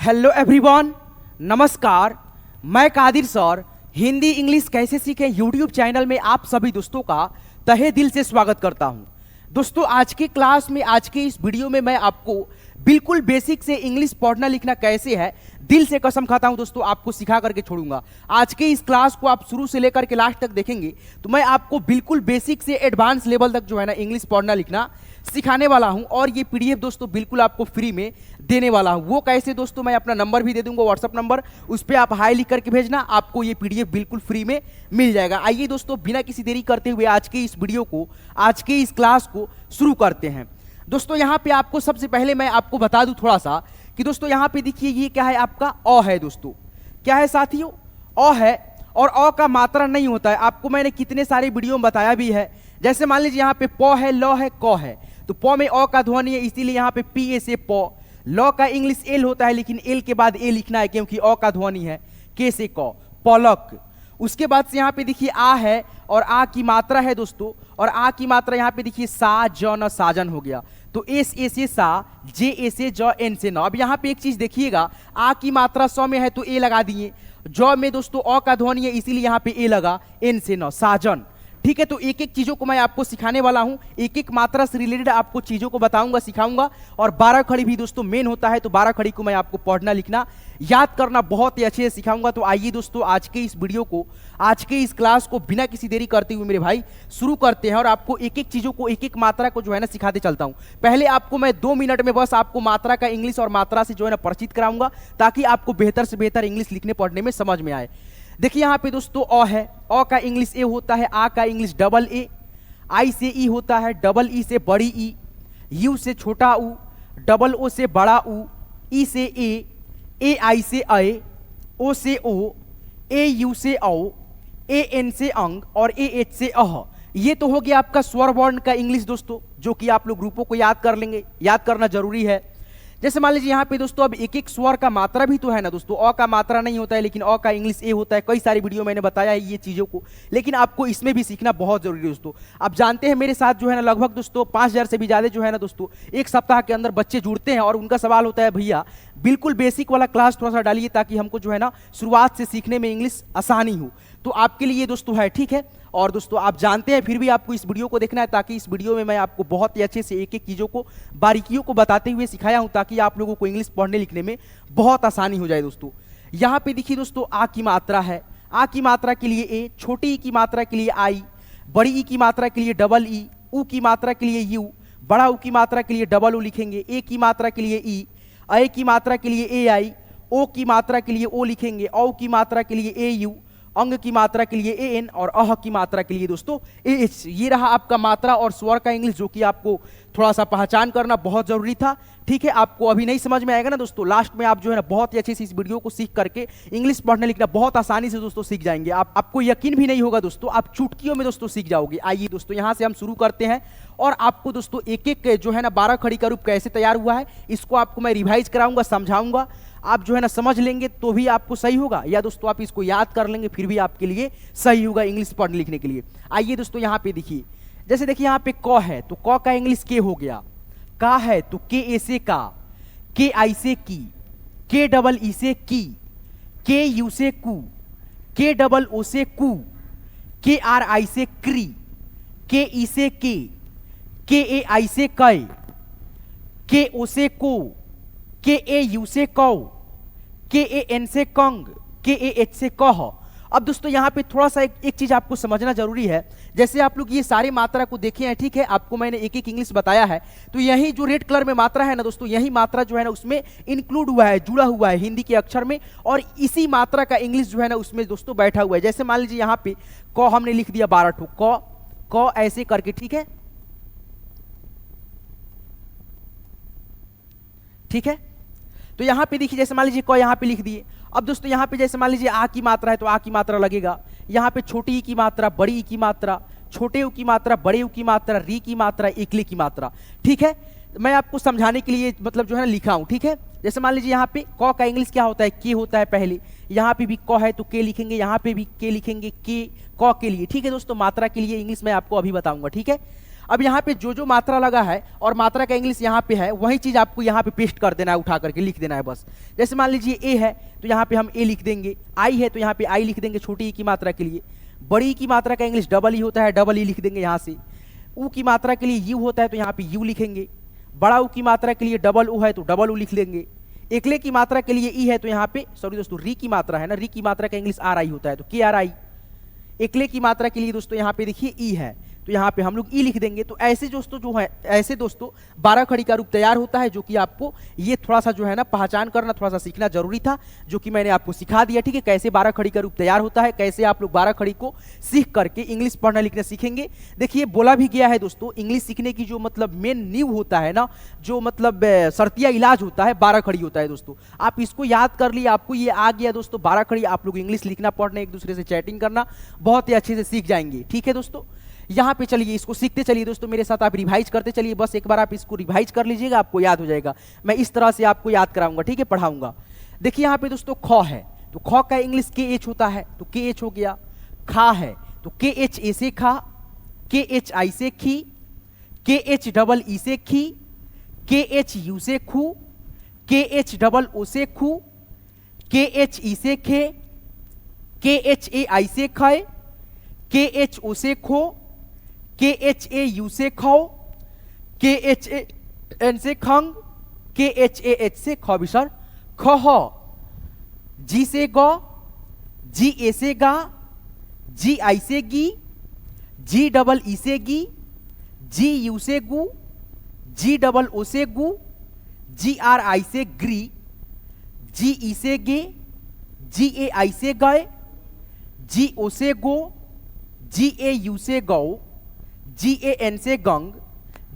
Hello everyone, नमस्कार। मैं Qadir sir Hindi English कैसे सीखें यूट्यूब चैनल में आप सभी दोस्तों का तहे दिल से स्वागत करता हूं। दोस्तों, आज की क्लास में, आज के इस वीडियो में मैं आपको बिल्कुल बेसिक से इंग्लिश पढ़ना लिखना कैसे है, दिल से कसम खाता हूं दोस्तों, आपको सिखा करके छोड़ूंगा। आज के इस क्लास को आप शुरू से लेकर के लास्ट तक देखेंगे तो मैं आपको बिल्कुल बेसिक से एडवांस लेवल तक जो है ना इंग्लिश पढ़ना लिखना सिखाने वाला हूं। और ये पीडीएफ दोस्तों बिल्कुल आपको फ्री में देने वाला हूं। वो कैसे दोस्तों, मैं अपना नंबर भी दे दूंगा, व्हाट्सअप नंबर, उस पर आप हाई लिख करके भेजना, आपको ये पीडीएफ बिल्कुल फ्री में मिल जाएगा। आइए दोस्तों, बिना किसी देरी करते हुए आज के इस वीडियो को, आज के इस क्लास को शुरू करते हैं। दोस्तों, यहाँ पे आपको सबसे पहले मैं आपको बता दूं थोड़ा सा कि दोस्तों यहाँ पे देखिए, ये क्या है, आपका अ है दोस्तों। क्या है साथियों? अ है। और अ का मात्रा नहीं होता है, आपको मैंने कितने सारे वीडियो में बताया भी है। जैसे मान लीजिए यहाँ पे प है, ल है, क है, तो प में अ का ध्वनि है, इसीलिए यहाँ पे पी ए से प। ल का इंग्लिश एल होता है, लेकिन एल के बाद ए लिखना है क्योंकि अ का ध्वनि है। के से क, पलक। उसके बाद से यहाँ पे देखिए आ है, और आ की मात्रा है दोस्तों, और आ की मात्रा यहाँ पे देखिए सा जन साजन हो गया। तो एस ए से सा, जे ए से ज, एन से न। अब यहाँ पे एक चीज देखिएगा, आ की मात्रा स में है तो ए लगा दिए, ज में दोस्तों अ का ध्वनि है इसीलिए यहाँ पे ए लगा, एन से न, साजन। ठीक है, तो एक एक चीजों को मैं आपको सिखाने वाला हूं, एक एक मात्रा से रिलेटेड आपको चीजों को बताऊंगा, सिखाऊंगा। और 12 खड़ी भी दोस्तों मेन होता है, तो 12 खड़ी को मैं आपको पढ़ना लिखना याद करना बहुत ही अच्छे से सिखाऊंगा। तो आइए दोस्तों, आज के इस वीडियो को, आज के इस क्लास को बिना किसी देरी करते हुए मेरे भाई शुरू करते हैं। और आपको एक एक चीजों को, एक एक मात्रा को जो है ना सिखाते चलता हूं। पहले आपको मैं 2 मिनट में बस आपको मात्रा का इंग्लिश और मात्रा से जो है ना परिचित कराऊंगा, ताकि आपको बेहतर से बेहतर इंग्लिश लिखने पढ़ने में समझ में आए। देखिए यहाँ पे दोस्तों अ है, अ का इंग्लिश ए होता है, आ का इंग्लिश डबल ए, आई से ई होता है, डबल ई से बड़ी ई, यू से छोटा ऊ, डबल ओ से बड़ा ऊ, ई से ए आई से अ, ओ से ओ, ए यू से औ, ए एन से अंग, और ए एच से अह। ये तो हो गया आपका स्वर वर्ण का इंग्लिश दोस्तों, जो कि आप लोग ग्रुपों को याद कर लेंगे, याद करना जरूरी है। जैसे मान लीजिए यहाँ पे दोस्तों, अब एक एक स्वर का मात्रा भी तो है ना दोस्तों। अ का मात्रा नहीं होता है, लेकिन अ का इंग्लिश ए होता है। कई सारी वीडियो मैंने बताया है ये चीजों को, लेकिन आपको इसमें भी सीखना बहुत जरूरी है दोस्तों। आप जानते हैं मेरे साथ जो है ना लगभग दोस्तों 5000 से भी ज्यादा जो है ना दोस्तों एक सप्ताह के अंदर बच्चे जुड़ते हैं, और उनका सवाल होता है, भैया बिल्कुल बेसिक वाला क्लास थोड़ा सा डालिए, ताकि हमको जो है ना शुरुआत से सीखने में इंग्लिश आसानी हो। तो आपके लिए दोस्तों है, ठीक है। और दोस्तों आप जानते हैं, फिर भी आपको इस वीडियो को देखना है, ताकि इस वीडियो में मैं आपको बहुत ही अच्छे से एक एक चीज़ों को, बारीकियों को बताते हुए सिखाया हूं, ताकि आप लोगों को इंग्लिश पढ़ने लिखने में बहुत आसानी हो जाए दोस्तों। यहाँ पे देखिए दोस्तों, आ की मात्रा है, आ की मात्रा के लिए ए, छोटी ई की मात्रा के लिए आई, बड़ी ई की मात्रा के लिए डबल ई, ऊ की मात्रा के लिए यू, बड़ा ऊ की मात्रा के लिए डबल ऊ लिखेंगे, ए की मात्रा के लिए ई, अ की मात्रा के लिए ए आई, ओ की मात्रा के लिए ओ लिखेंगे, औ की मात्रा के लिए ए यू, अंग की मात्रा के लिए ए एन, और अह की मात्रा के लिए दोस्तों ए एच। ये रहा आपका मात्रा और स्वर का इंग्लिश, जो कि आपको थोड़ा सा पहचान करना बहुत जरूरी था। ठीक है, आपको अभी नहीं समझ में आएगा ना दोस्तों, लास्ट में आप जो है ना बहुत ही अच्छे से इस वीडियो को सीख करके इंग्लिश पढ़ने लिखना बहुत आसानी से दोस्तों सीख जाएंगे। आपको यकीन भी नहीं होगा दोस्तों, आप चुटकियों में दोस्तों सीख जाओगे। आइए दोस्तों, यहाँ से हम शुरू करते हैं, और आपको दोस्तों एक एक जो है ना 12 खड़ी का रूप कैसे तैयार हुआ है, इसको आपको मैं रिवाइज कराऊंगा, समझाऊंगा। आप जो है ना समझ लेंगे तो भी आपको सही होगा, या दोस्तों आप इसको याद कर लेंगे फिर भी आपके लिए सही होगा इंग्लिश पढ़ने लिखने के लिए। आइए दोस्तों, यहाँ पे देखिए, जैसे देखिए यहाँ पे क है, तो क का इंग्लिश के हो गया। का है तो के ए से का, के आई से की, के डबल ई से की, के यू से कू, के डबल ओ से कू, के आर आई से क्री, के ई से के ए आई से कै, के ओ से को, के ए यू से कौ, के ए एन से कंग, के ए एच से कह। अब दोस्तों यहाँ पे थोड़ा सा एक चीज आपको समझना जरूरी है। जैसे आप लोग ये सारी मात्रा को देखे हैं, ठीक है, आपको मैंने एक एक इंग्लिश बताया है, तो यही जो रेड कलर में मात्रा है ना दोस्तों, यही मात्रा जो है ना उसमें इंक्लूड हुआ है, जुड़ा हुआ है हिंदी के अक्षर में, और इसी मात्रा का इंग्लिश जो है ना उसमें दोस्तों बैठा हुआ है। जैसे मान लीजिए यहाँ पे क हमने लिख दिया 12 ठो, क ऐसे करके, ठीक है, ठीक है। तो यहाँ पे देखिए, जैसे मान लीजिए क यहाँ पे लिख दिए। अब दोस्तों यहाँ पे जैसे मान लीजिए आ की मात्रा है, तो आ की मात्रा लगेगा। यहाँ पे छोटी ई की मात्रा, बड़ी ई की मात्रा, छोटे ऊ की मात्रा, बड़े ऊ की मात्रा, री की मात्रा, एकले की मात्रा। ठीक है, मैं आपको समझाने के लिए मतलब जो है ना लिखा हूँ। ठीक है, जैसे मान लीजिए यहाँ पे क का इंग्लिश क्या होता है, के होता है पहले। यहाँ पे भी क है तो के लिखेंगे, यहाँ पे भी के लिखेंगे, के क के लिए। ठीक है दोस्तों, मात्रा के लिए इंग्लिश मैं आपको अभी बताऊंगा। ठीक है, अब यहाँ पे जो जो मात्रा लगा है और मात्रा का इंग्लिश यहाँ पे है, वही चीज आपको यहाँ पे पेस्ट कर देना है, उठा करके लिख देना है बस। जैसे मान लीजिए ए है तो यहाँ पे हम ए लिख देंगे, आई है तो यहाँ पे आई लिख देंगे छोटी ई की मात्रा के लिए। बड़ी ई की मात्रा का इंग्लिश डबल ई होता है, डबल ई लिख देंगे यहाँ से। ऊ की मात्रा के लिए यू होता है तो यहाँ पे यू लिखेंगे। बड़ा ऊ की मात्रा के लिए डबल ऊ है तो डबल ऊ लिख लेंगे। एकले की मात्रा के लिए ई है तो यहाँ पे, सॉरी दोस्तों, री की मात्रा है ना, री की मात्रा का इंग्लिश आर आई होता है तो के आर आई। एकले की मात्रा के लिए दोस्तों यहाँ पे देखिए ई है तो यहाँ पे हम लोग ई लिख देंगे। तो ऐसे दोस्तों जो है, ऐसे दोस्तों 12 खड़ी का रूप तैयार होता है, जो कि आपको ये थोड़ा सा जो है ना पहचान करना, थोड़ा सा सीखना जरूरी था, जो कि मैंने आपको सिखा दिया। ठीक है, कैसे 12 खड़ी का रूप तैयार होता है, कैसे आप लोग 12 खड़ी को सीख करके इंग्लिश पढ़ना लिखना सीखेंगे। देखिए बोला भी गया है दोस्तों, इंग्लिश सीखने की जो मतलब मेन नींव होता है ना, जो मतलब शर्तिया इलाज होता है, 12 खड़ी होता है दोस्तों। आप इसको याद कर लिए, आपको ये आ गया दोस्तों 12 खड़ी, आप लोग इंग्लिश लिखना पढ़ना, एक दूसरे से चैटिंग करना बहुत ही अच्छे से सीख जाएंगे। ठीक है दोस्तों, यहाँ पे चलिए इसको सीखते चलिए दोस्तों, मेरे साथ आप रिवाइज करते चलिए। बस एक बार आप इसको रिवाइज कर लीजिएगा, आपको याद हो जाएगा। मैं इस तरह से आपको याद कराऊंगा, ठीक है, पढ़ाऊंगा। देखिए यहाँ पे दोस्तों ख है तो ख का इंग्लिश के एच होता है तो के एच हो गया। खा है तो के एच ए से खा, के एच आई से खी, के एच डबल ई से खी, के एच यू से खू, के एच डबल ओ से खू, के एच ई से खे, के एच ए आई से खय, के एच ओ से खो, के एच ए यू से खो, के एच ए एन से खंग, के एच ए एच से ख विसर। ख जी से ग, जी ए से गा, जी आई से गी, जी डबल ई से गी, जी यू से गु, जी डबल ओ से गु, जी आर आई से ग्री, जी ई से गे, जी ए आई से गए, जी ओ से गो, जी ए यू से गौ, जी ए एन से गंग,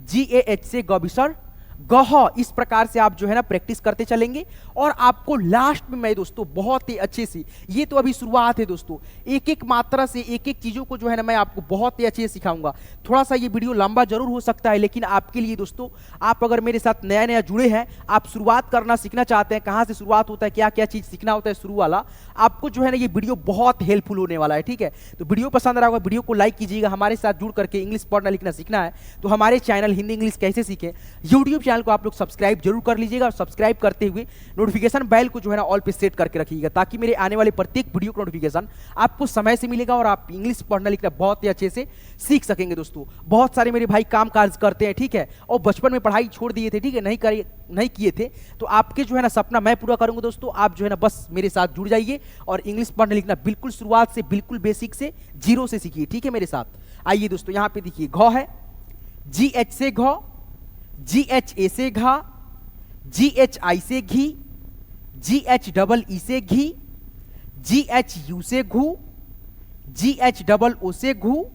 जी ए एच से गविसर। गह, इस प्रकार से आप जो है ना प्रैक्टिस करते चलेंगे और आपको लास्ट में मैं दोस्तों बहुत ही अच्छे से, ये तो अभी शुरुआत है दोस्तों, एक एक मात्रा से एक एक चीजों को जो है ना मैं आपको बहुत ही अच्छे से सिखाऊंगा। थोड़ा सा ये वीडियो लंबा जरूर हो सकता है, लेकिन आपके लिए दोस्तों, आप अगर मेरे साथ नया नया जुड़े हैं, आप शुरुआत करना सीखना चाहते हैं, कहाँ से शुरुआत होता है, क्या क्या चीज सीखना होता है शुरू वाला, आपको जो है ना ये वीडियो बहुत हेल्पफुल होने वाला है। ठीक है, तो वीडियो पसंद रहा होगा, वीडियो को लाइक कीजिएगा। हमारे साथ जुड़ करके इंग्लिश पढ़ना लिखना सीखना है तो हमारे चैनल हिंदी इंग्लिश कैसे सीखे यूट्यूब चैनल को आप लोग सब्सक्राइब जरूर कर लीजिएगा, और सब्सक्राइब करते हुए नोटिफिकेशन बेल को जो है ना ऑल पे सेट करके रखिएगा, ताकि मेरे आने वाले प्रत्येक वीडियो का नोटिफिकेशन आपको समय से मिलेगा और आप इंग्लिश पढ़ना लिखना बहुत ही अच्छे से सीख सकेंगे। दोस्तों बहुत सारे मेरे भाई काम काज करते हैं, ठीक है, और बचपन में पढ़ाई छोड़ दिए थे, ठीक है, नहीं किए थे, तो आपके जो है ना सपना मैं पूरा करूंगा दोस्तों। आप जो है ना बस मेरे साथ जुड़ जाइए और इंग्लिश पढ़ना लिखना बिल्कुल शुरुआत से, बिल्कुल बेसिक से, जीरो से सीखिए। ठीक है, मेरे साथ आइए दोस्तों। यहाँ पे देखिए घ है, जी एच से घ, जी एच ए से घा, जी एच आई से घी, जी एच डबल ई से घी, जी एच यू से घू, जी एच डबल ओ से घू,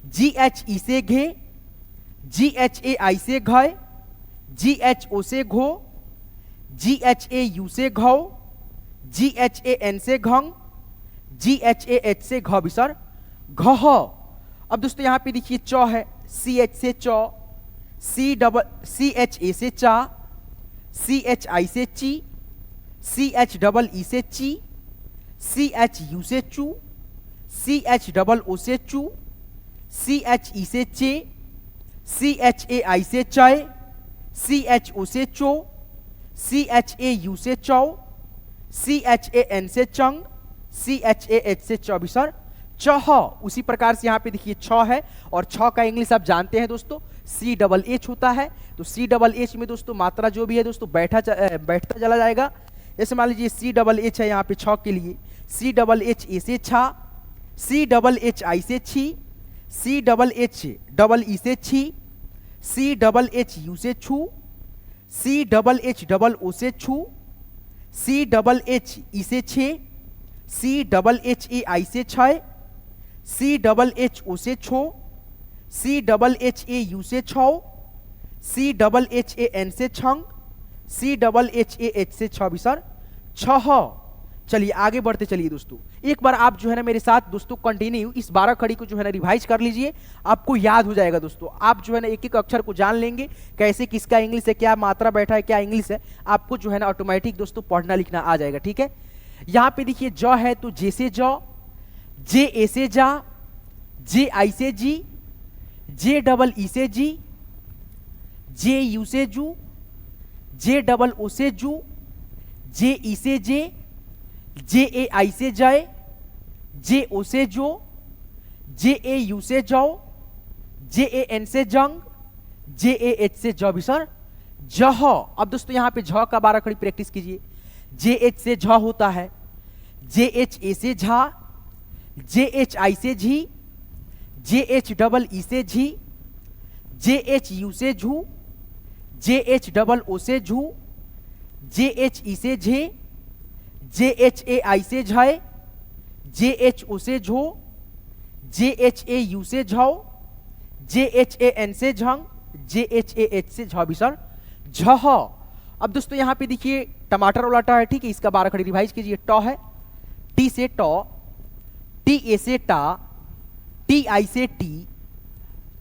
जी एच ई से घे, जी एच ए आई से घय, जी एच ओ से घो, जी एच ए यू से घौ, जी एच ए एन से घंग, जी एच ए एच से घ विसर। घ। अब दोस्तों यहाँ पे देखिए च है, सी एच से च, सी एच ए से चा, सी एच आई से ची, सी एच डबल ई से ची, सी एच यू से चू, सी एच डबल ओ से चू, सी एच ई से चे, सी एच ए आई से चय, सी एच ओ से चो, सी एच ए यू से चौ, सी एच ए एन से चंग, सी एच ए एच से चौबिसर। चह, उसी प्रकार से यहाँ पे देखिए छ है, और छ का इंग्लिश आप जानते हैं दोस्तों, सी डबल एच होता है। तो सी डबल एच में दोस्तों मात्रा जो भी है दोस्तों बैठता चला जाएगा। जैसे मान लीजिए सी डबल एच है यहाँ पे छ के लिए, सी डबल एच ए से छा, सी डबल एच आई से छी, C double H double E से छी, सी डबल एच यू से छू, C double H double O से छू, सी डबल एच ई से छे, सी डबल एच ए आई से छय, सी डबल एच ओ से छो, C double H A U से छौ, C double H A N से छंग, C double H A H से छबिसर। छह। चलिए आगे बढ़ते चलिए दोस्तों, एक बार आप जो है ना मेरे साथ दोस्तों कंटिन्यू इस 12 खड़ी को जो है ना रिवाइज कर लीजिए, आपको याद हो जाएगा दोस्तों। आप जो है ना एक एक अक्षर को जान लेंगे, कैसे किसका इंग्लिश है, क्या मात्रा बैठा है, क्या इंग्लिश है, आपको जो है ना ऑटोमेटिक दोस्तों पढ़ना लिखना आ जाएगा। ठीक है, यहाँ पे देखिए ज है तो जे से ज, जे ए से जा, जे आई से जी, जे डबल ई से जी, जे यू से जू, जे डबल ओ से जू, जे ई से जे, जे ए आई से जय, जे ओ से जो, जे ए यू से जाओ, जे ए एन से जंग, जे ए एच से जब सर जह। अब दोस्तों यहां पे झ का 12 खड़ी प्रैक्टिस कीजिए। जे एच से झ होता है, जे एच ए से झा, जे एच आई से झी, जे एच डबल ई से झी, जे एच यू से झू, जे एच डबल ओ से झू, जे एच ई से झे, जे एच ए आई से झय, जे एच ओ से झो, जे एच ए यू से झौ, जे एच ए एन से झंग, जे एच ए एच से झ भी सर झह। अब दोस्तों यहां पे देखिए टमाटर वाला ट है, ठीक है, इसका 12 खड़ी रिवाइज कीजिए। ट है, टी से ट, टी ए से टा, टी आई से टी,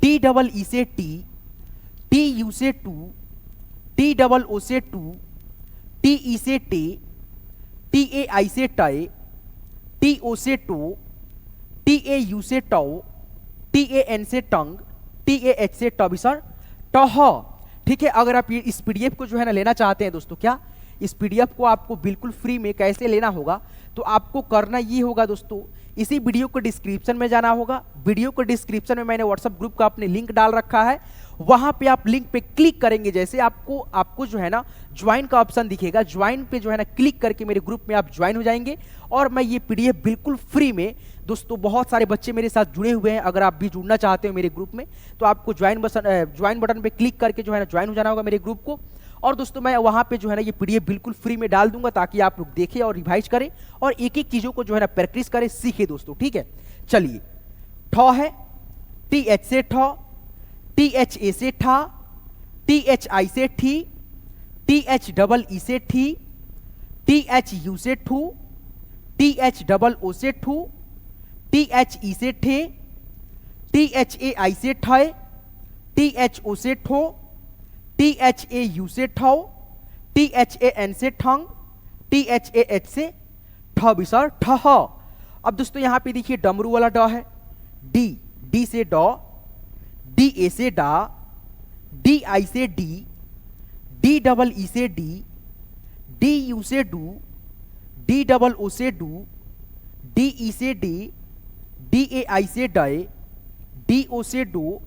टी डबल ई से टी, टी यू से टू, टी डबल ओ से टू, टी ई से टे, टी ए आई से टय, टी ओ से टो, टी ए यू से टो, टी ए एन से टंग, टी ए एच से टॉबिसर टह। ठीक है, अगर आप ये इस पीडीएफ को जो है ना लेना चाहते हैं दोस्तों, क्या इस पीडीएफ को आपको बिल्कुल फ्री में कैसे लेना होगा, तो आपको करना ये होगा दोस्तों, इसी वीडियो को डिस्क्रिप्शन में जाना होगा। वीडियो को डिस्क्रिप्शन में मैंने व्हाट्सएप ग्रुप का अपने लिंक डाल रखा है, वहां पे आप लिंक पे क्लिक करेंगे, जैसे आपको जो है ना ज्वाइन का ऑप्शन दिखेगा, ज्वाइन पे जो है ना क्लिक करके मेरे ग्रुप में आप ज्वाइन हो जाएंगे। और मैं ये पीडीएफ बिल्कुल फ्री में दोस्तों, बहुत सारे बच्चे मेरे साथ जुड़े हुए हैं, अगर आप भी जुड़ना चाहते हो मेरे ग्रुप में तो आपको ज्वाइन बटन पे क्लिक करके जो है ना ज्वाइन हो जाना होगा मेरे ग्रुप को। और दोस्तों मैं वहां पे जो है ना ये पीडीएफ बिल्कुल फ्री में डाल दूंगा, ताकि आप लोग देखें और रिवाइज करें और एक एक चीजों को जो है ना प्रैक्टिस करें, सीखे दोस्तों। ठीक है, चलिए ठ है, टी एच से ठ, टी एच ए से ठा, टी एच आई से ठी, टी एच डबल ई से ठी, टी एच यू से ठू, टी एच डबल ओ से ठू, टी एच ई से ठे, टी एच ए आई से ठय, टी एच ओ से ठो, टी एच ए यू से ठौ, टी एच ए एन से ठंग, टी एच ए एच से ठ भी सर ठह। अब दोस्तों यहां पे देखिए डमरू वाला ड है, डी, डी से ड, डी ए से डा, डी आई से डी, डी डबल ई से डी, डी यू से डू, डी डबल ओ से डू, डी ई से डी, डी ए आई से डय, डी ओ से डो,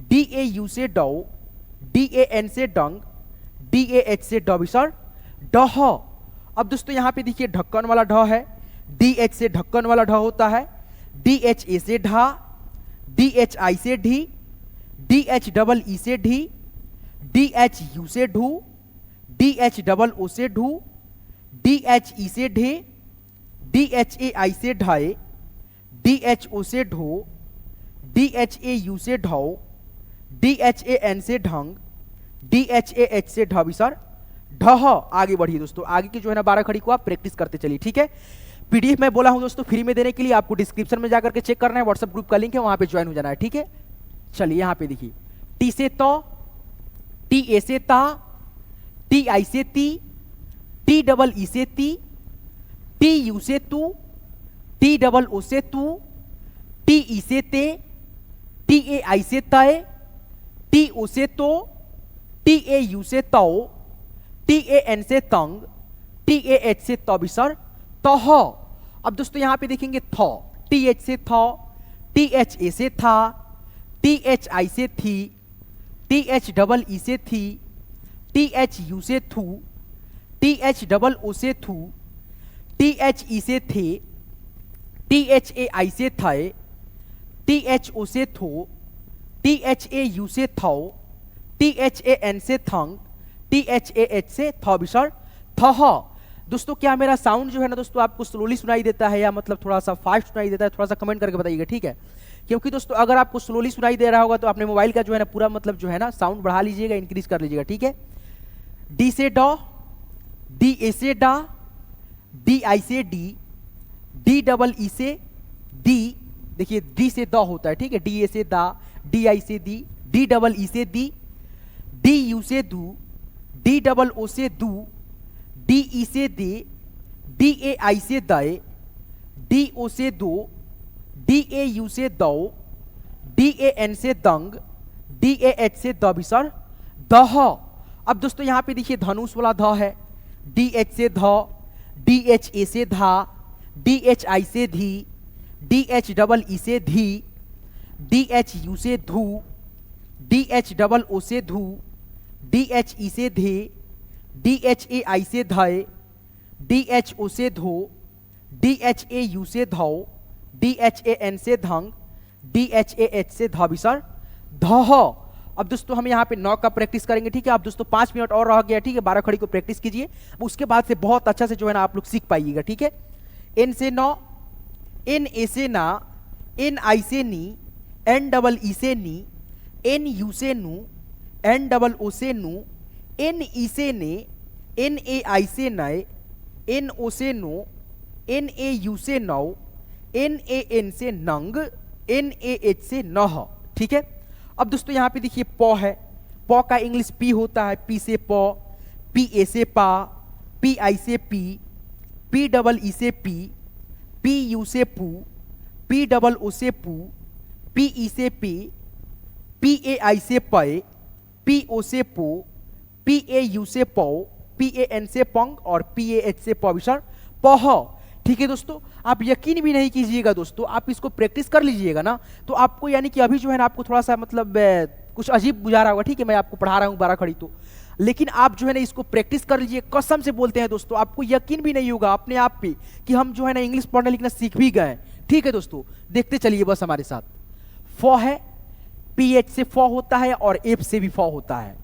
डी ए यू से डो, डी ए एन से डंग, डी ए एच से ड भी सर डह। अब दोस्तों यहां पे देखिए ढक्कन वाला ढ है, डी एच से ढक्कन वाला ढ होता है, डी एच ए से ढा, डी एच आई से ढी, डी एच डबल ई से ढी, डी एच यू से ढू, डी एच डबल ओ से ढू, डी एच ई से ढे, डी एच ए आई से ढाए, डी एच ओ से ढो, डी एच ए यू से ढौ, डी एच ए एन से ढंग, डी एच ए एच से ढ भी सर ढह। आगे बढ़िए दोस्तों, आगे की जो है ना 12 खड़ी को आप प्रैक्टिस करते चलिए। ठीक है, पीडीएफ मैं बोला हूं दोस्तों फ्री में देने के लिए, आपको डिस्क्रिप्शन में जाकर के चेक करना है, व्हाट्सएप ग्रुप का लिंक है, वहां पे ज्वाइन हो जाना है। ठीक है, चलिए यहां पे देखिए टी से तो, टी ए से ता, टी आई से ती, टी डबल ई से ती, टी यू से तू, टी डबल ओ से तू, टी ई से ते, टी ए आई से तय, टी ओ से तो, टी ए यू से तौ, टी ए एन से तंग, टी ए एच से तबिसर तह। अब दोस्तों यहां पे देखेंगे थ, टी एच से थ, टी एच ए से था, टी एच आई से थी, टी एच डबल ई से थी, टी एच यू से थू, टी एच डबल ओ से थू, टी एच ई से थे, टी एच ए आई से थय, टी एच ओ से थो, टी एच ए यू से थौ, टी एच ए एन से थंग, टी एच ए एच से थ बिसर थह। दोस्तों क्या मेरा साउंड जो है ना दोस्तों आपको स्लोली सुनाई देता है या मतलब थोड़ा सा फास्ट सुनाई देता है, थोड़ा सा कमेंट करके बताइएगा। ठीक है, क्योंकि दोस्तों अगर आपको स्लोली सुनाई दे रहा होगा तो अपने मोबाइल का जो है ना पूरा मतलब जो है ना साउंड बढ़ा लीजिएगा, इंक्रीज कर लीजिएगा। ठीक है, डी से ड, डी ए से डा, डी आई से डी, डी डबल ई से डी, देखिए डी से द होता है। ठीक है, डी ए से दा, डी आई से दी, डी डबल ई से दी, डी यू से दू, डी डबल ओ से दू, डी ई से दे, डी ए आई से दय, डी ओ से दो, डी ए यू से दो, डी ए एन से दंग, डी ए एच से दबिसर, दह। अब दोस्तों यहाँ पे देखिए धनुष वाला ध है, डी एच से ध, डी एच ए से धा, डी एच आई से धी, डी एच डबल ई से धी, डी एच यू से धू, डी एच डबल ओ से धू, डी एच ई से धे, डी एच ए आई से धय, डी एच ओ से धो, डी एच ए यू से धौ, डी एच ए एन से Dhang, D H A H से धबिसर, धह। अब दोस्तों हम यहाँ पे 9 का प्रैक्टिस करेंगे, ठीक है। आप दोस्तों 5 मिनट और रह गया, ठीक है। 12 खड़ी को प्रैक्टिस कीजिए, उसके बाद से बहुत अच्छा से जो है ना आप लोग सीख पाइएगा, ठीक है। एन से 9, एन ए से ना, एन आई से नी, एन डबल ई से नी, एन यू से नू, एन डबल ओ से नू, एन ई से ने, एन ए आई से नए, एन ओ से नो, एन ए यू से नौ, एन ए एन से नंग, एन ए एच से नह, ठीक है। अब दोस्तों यहाँ पे देखिए प है, प का इंग्लिश पी होता है, पी से प, पी ए से पा, पी आई से पी, पी डबल ई से पी, पी यू से पू, पी डबल ओ से पू, पी ई से पी, पी ए आई से पय, पी ओ से पो, पी ए यू से पौ, पी ए एन से पंग और पी ए एच से पविसर, पह, ठीक है। दोस्तों आप यकीन भी नहीं कीजिएगा, दोस्तों आप इसको प्रैक्टिस कर लीजिएगा ना, तो आपको यानी कि अभी जो है ना आपको थोड़ा सा मतलब कुछ अजीब बुझा रहा होगा, ठीक है। मैं आपको पढ़ा रहा हूँ 12 खड़ी तो, लेकिन आप जो है ना इसको प्रैक्टिस कर लीजिए। कसम से बोलते हैं दोस्तों, आपको यकीन भी नहीं होगा अपने आप पे कि हम जो है ना इंग्लिश पढ़ना लिखना सीख भी गए, ठीक है। दोस्तों देखते चलिए बस हमारे साथ। फ है, पी एच से फ होता है और एफ से भी फ होता है।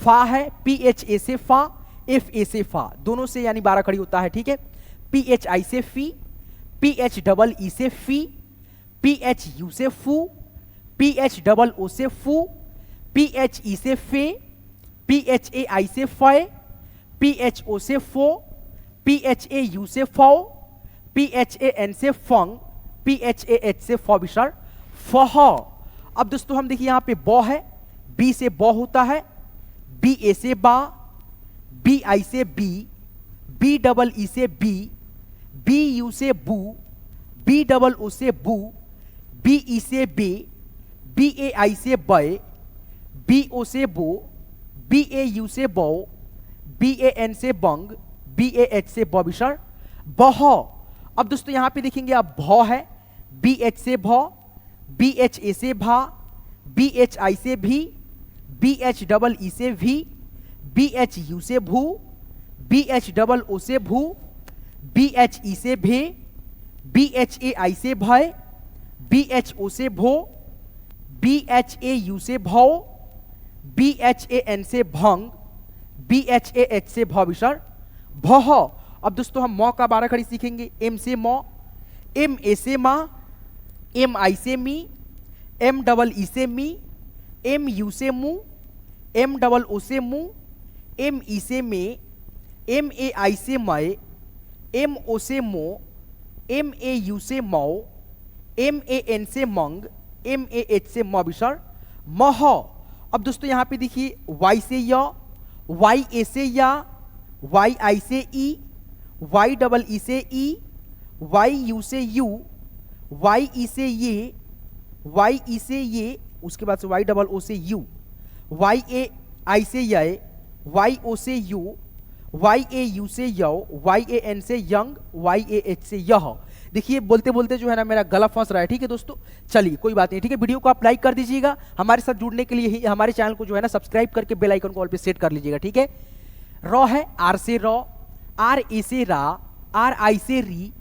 फा है, पी एच ए से फा, एफ ए से फा, दोनों से यानी 12 खड़ी होता है, ठीक है। पी एच आई से फी, पी एच डबल ई से फी, पी एच यू से फू, पी एच डबल ओ से फू, पी एच ई से फे, पी एच ए आई से फय, पी एच ओ से फो, पी एच ए यू से फौ, पी एच ए एन से फंग, पी एच ए एच से फबिसर, फह। अब दोस्तों हम देखिए यहाँ पे ब है, बी से ब होता है, बी ए से बा, बी आई से बी, बी डबल ई से बी, बी यू से बू, बी डबल ओ से बू, बी ई से बे, बी ए आई से बय, बी ओ से बो, बी ए यू से बो, बी ए एन से बंग, बी ए एच से बबिसर, बह। अब दोस्तों यहाँ पे देखेंगे अब भ है, बी एच से भ, बी एच ए से भा, बी एच आई से भी, बी एच डबल ई से भी, बी एच यू से भू, बी एच डबल ओ से भू, बी एच ई से भे, बी एच ए आई से भय, बी एच ओ से भो, बी एच ए यू से भौ, बी एच ए एन से भंग, बी एच ए एच से भविसर, भह। अब दोस्तों हम म का 12 खड़ी सीखेंगे। एम से म, एम ए से मा, एम आई से मी, एम डबल ई से मी, एम यू से मू, एम डबल ओ से मू, एम ई से मे, एम ए आई से मय, एम ओ से मो, एम ए यू से मौ, एम ए एन से मंग, एम ए एच से मबिसर, मह। अब दोस्तों यहाँ पे देखिए वाई से य, वाई ए से या, वाई आई से ई, वाई डबल ई से ई, वाई यू से यू, वाई ई से ये, वाई ई से ये, उसके बाद से वाई डबल ओ से यू, वाई ए आई से ये, वाई ओ से यू, वाई ए यू से यौ, वाई ए एन से यंग, वाई ए एच से यह। देखिए बोलते बोलते जो है ना मेरा गला फंस रहा है, ठीक है दोस्तों। चलिए कोई बात नहीं, ठीक है। वीडियो को आप लाइक कर दीजिएगा, हमारे साथ जुड़ने के लिए ही हमारे चैनल को जो है ना सब्सक्राइब करके बेल आइकन को ऑल पे सेट कर लीजिएगा, ठीक है। रॉ है, आर से रॉ, आर ए से रा, आर आई से री,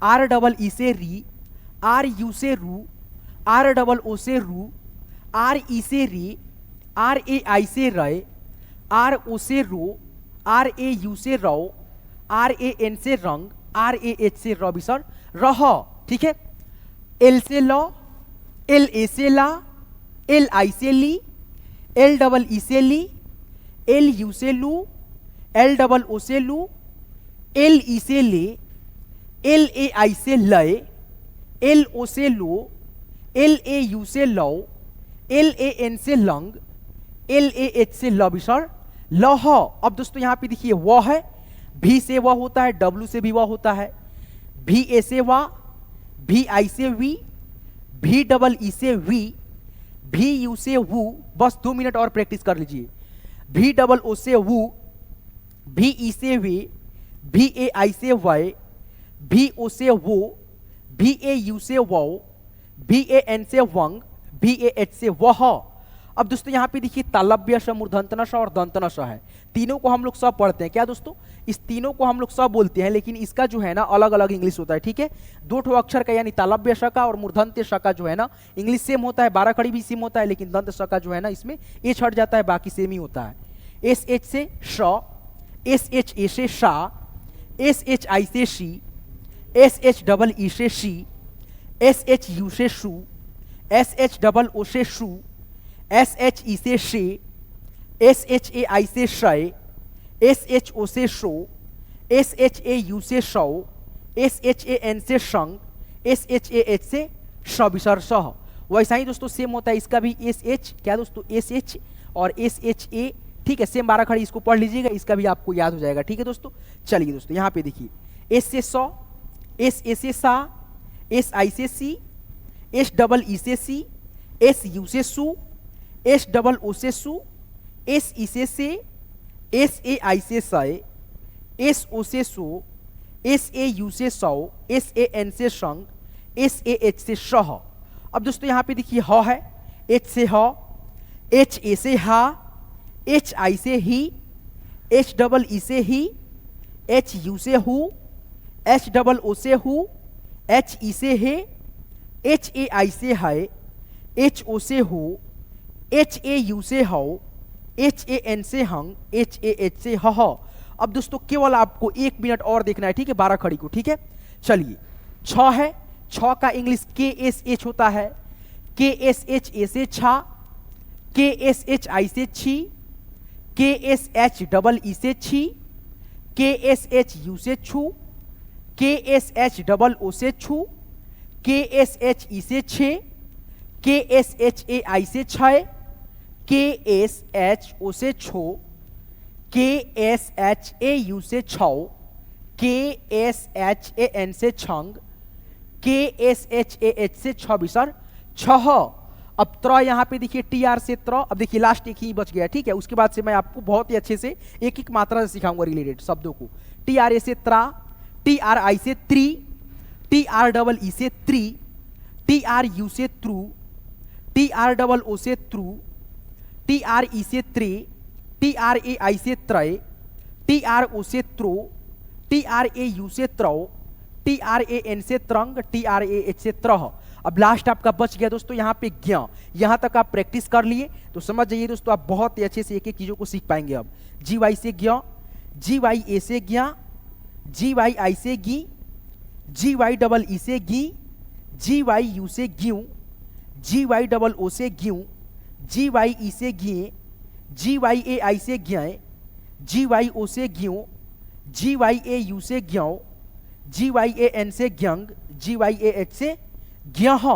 आर डबल ई से री, आर यू से रू, आर डबल ओ से रू, आर ई से री, आर ए आई से रय, आर ओ से रो, आर ए यू से रो, आर ए एन से रंग, आर ए एच से रबिसर, रह, ठीक है। एल से लॉ, एल ए से ला, एल आई से ली, एल डबल ई से ली, एल यू से लू, एल डबल ओ से लू, एल ई से ले, एल ए आई से लय, एल ओ से लो, एल ए यू से लो, एल ए एन से लंग, एल ए एच से लबिसर, लह। अब दोस्तों यहाँ पे देखिए वह है, भी से वह होता है, डब्ल्यू से भी वह होता है, भी ए से वा, भी आई से वी, भी डबल ई से वी, भी यू से वू, बस 2 मिनट और प्रैक्टिस कर लीजिए। भी डबल ओ से वू, भी ई से वे, भी ए आई से वाई, भी ओ से वो, भी ए यू से वो, भी ए एन से वंग, भी ए एच से वह। अब दोस्तों यहाँ पे देखिए तालव्य श, मूर्धन्य श और दंतन श है, तीनों को हम लोग सब पढ़ते हैं क्या दोस्तों, इस तीनों को हम लोग सब बोलते हैं, लेकिन इसका जो है ना अलग अलग इंग्लिश होता है, ठीक है। 2 ठो अक्षर का यानी तालव्य श का और मूर्धन्य श का जो है ना इंग्लिश सेम होता है, 12 खड़ी भी सेम होता है, लेकिन दंत श का जो है ना इसमें एच हट जाता है, बाकी सेम ही होता है। एस एच से श, एस एच ए से शा, एस एच आई से she, S H double E से शी, एस एच यू से शू, एस एच डबल ओ से शू, एस एच ई से शे, एस एच ए आई से शय, एस एच ओ से show, S H A U से शौ, एस एच ए एन से शंग, एस एच ए एच से शविसर सह। वैसा ही दोस्तों सेम होता है इसका भी, एस एच क्या दोस्तों, एस एच और एस एच ए, ठीक है, सेम 12 खड़ी, इसको पढ़ लीजिएगा, इसका भी आपको याद हो जाएगा, ठीक है दोस्तों। चलिए दोस्तों यहाँ पे देखिए, एस से सौ, एस ए से सा, एस आई से सी, एस डबल ई से सी, एस यू से सू, एस डबल ओ से सू, एस ई से, एस ए आई से सय, एस ओ से सो, एस ए यू से सौ, एस ए एन से शंग, एस ए एच से शह। अब दोस्तों यहाँ पे देखिए ह है, एच से ह, एच ए से हा, एच आई से ही, एच डबल ई से ही, एच यू से हु, एच डबल ओ से हु, एच ई से हे, एच ए आई से है, एच ओ से हो, एच ए यू से हो, एच ए एन से हंग, एच ए एच से ह। अब दोस्तों केवल आपको 1 मिनट और देखना है, ठीक है, 12 खड़ी को, ठीक है। चलिए छ है, छ का इंग्लिश के एस एच होता है, के एस एच ए से छा, के एस एच आई से छी, के एस एच डबल ई से छी, के एस एच यू से छू, के एस एच डबल ओ से छू, के एस एच ई से छे, के एस एच ए आई से छय, के एस एच ओ से छो, के एस एच ए यू से छौ, के एस एच ए एन से छंग, के एस एच ए एच से छबिसर छह। अब त्र यहाँ पे देखिए टी आर से त्र, अब देखिए लास्ट एक ही बच गया, ठीक है, उसके बाद से मैं आपको बहुत ही अच्छे से एक एक मात्रा से सिखाऊंगा रिलेटेड शब्दों को। टी आर ए से त्रा, टी आर आई से त्री, टी आर डबल ई से त्री, टी आर यू से through, T R double O से त्रू, टी आर ई से त्रे, टी आर ए आई से त्रय, टी आर ओ से throw, T R A U से त्रौ, टी आर ए एन से त्रंग, टी आर ए एच से त्रह। अब लास्ट आपका बच गया दोस्तों यहाँ पे ज्ञ। यहाँ तक आप प्रैक्टिस कर लिए तो समझ जाइए दोस्तों, आप बहुत ही अच्छे से एक एक चीजों को सीख पाएंगे। अब जी वाई से ज्ञ, जी वाई ए से ज्ञ, जी वाई आई से गी, जी वाई डबल ई से गी, जी वाई यू से ग्यू, जी वाई डबल ओ से ग्यू, जी वाई ई से गिए, जी वाई ए आई से ग्याए, जी वाई ओ से ग्यों, जी वाई ए यू से ग्यों, जी वाई ए एन से ग्यंग, जी वाई ए एच से ग्यह।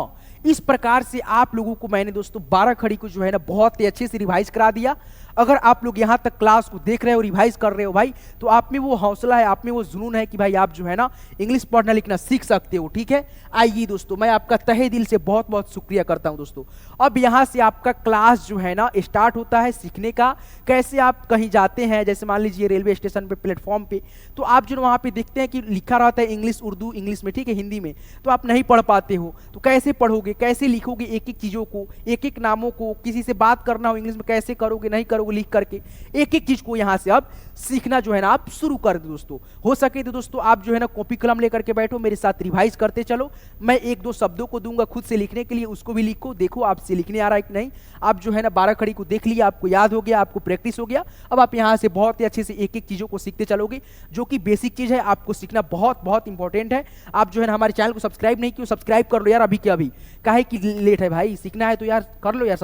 इस प्रकार से आप लोगों को मैंने दोस्तों 12 खड़ी को जो है ना बहुत ही अच्छे से रिवाइज करा दिया। अगर आप लोग यहाँ तक क्लास को देख रहे हो, रिवाइज कर रहे हो भाई, तो आप में वो हौसला है, आप में वो जुनून है कि भाई आप जो है ना इंग्लिश पढ़ना लिखना सीख सकते हो, ठीक है। आइए दोस्तों, मैं आपका तहे दिल से बहुत बहुत शुक्रिया करता हूं दोस्तों। अब यहाँ से आपका क्लास जो है ना स्टार्ट होता है सीखने का। कैसे आप कहीं जाते हैं, जैसे मान लीजिए रेलवे स्टेशन पे, प्लेटफॉर्म पे, तो आप जो वहाँ पे देखते हैं कि लिखा रहता है इंग्लिश, उर्दू इंग्लिश में, ठीक है, हिंदी में, तो आप नहीं पढ़ पाते हो, तो कैसे पढ़ोगे, कैसे लिखोगे एक एक चीज़ों को, एक एक नामों को, किसी से बात करना हो इंग्लिश में कैसे करोगे, नहीं करोगे, लिख करके एक एक चीज को यहाँ से अब सीखना जो है ना आप शुरू कर दो दोस्तों। हो सके तो दोस्तों आप जो है ना कॉपी कलम लेकर के बैठो, मेरे साथ रिवाइज करते चलो। मैं 1-2 शब्दों को दूंगा खुद से लिखने के लिए, उसको भी लिखो, देखो आपसे लिखने आ रहा है कि नहीं। आप जो है ना 12 खड़ी को देख लिया, आपको याद हो गया, आपको प्रैक्टिस हो गया। अब आप यहाँ से बहुत ही अच्छे से एक एक चीजों को सीखते चलोगे, जो कि बेसिक चीज है, आपको सीखना बहुत बहुत इंपॉर्टेंट है। आप जो है ना हमारे चैनल को सब्सक्राइब नहीं किया, सब्सक्राइब कर लो यार अभी के अभी, काहे कि लेट है भाई, सीखना है तो यार कर लो यार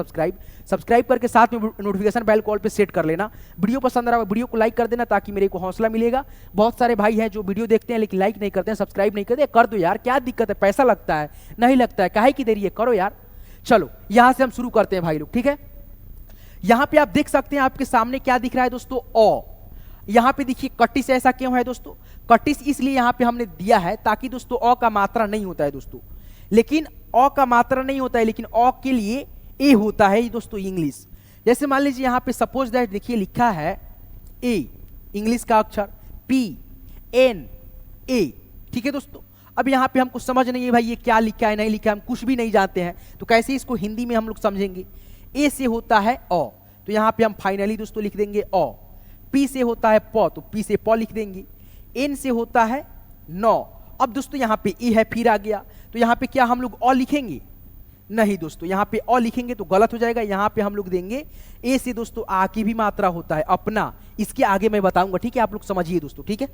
सब्सक्राइब करके साथ में नोटिफिकेशन बेल कॉल पे सेट कर लेना। वीडियो पसंद आ रहा है वीडियो को लाइक कर देना, ताकि मेरे को हौसला मिलेगा। बहुत सारे भाई हैं जो वीडियो देखते हैं लेकिन लाइक नहीं करते हैं, सब्सक्राइब नहीं करते, कर दो यार, क्या दिक्कत है, पैसा लगता है, नहीं लगता है, काहे की देरी है, करो यार। चलो यहां से हम शुरू करते हैं भाई लोग, ठीक है। यहां पे आप देख सकते हैं आपके सामने क्या दिख रहा है दोस्तों, ओ। यहां पे देखिए कटिस ऐसा क्यों है दोस्तों, कटिस इसलिए यहां पे हमने दिया है ताकि दोस्तों अ का मात्रा नहीं होता है दोस्तों, लेकिन अ का मात्रा नहीं होता है, लेकिन अ के लिए ए होता है दोस्तों इंग्लिश। जैसे मान लीजिए यहाँ पे सपोज दैट देखिए लिखा है ए, इंग्लिश का अक्षर पी एन ए, ठीक है दोस्तों। अब यहाँ पे हमको समझ नहीं है भाई ये क्या लिखा है नहीं लिखा है, हम कुछ भी नहीं जानते हैं, तो कैसे इसको हिंदी में हम लोग समझेंगे। ए से होता है अ, तो यहाँ पे हम फाइनली दोस्तों लिख देंगे अ। पी से होता है प, तो पी से प लिख देंगे। एन से होता है नौ। अब दोस्तों यहाँ पे ए है फिर आ गया, तो यहाँ पे क्या हम लोग अ लिखेंगे? नहीं दोस्तों, यहाँ पे अ लिखेंगे तो गलत हो जाएगा। यहाँ पे हम लोग देंगे ए से दोस्तों आ की भी मात्रा होता है अपना, इसके आगे मैं बताऊंगा, ठीक है, आप लोग समझिए दोस्तों, ठीक है।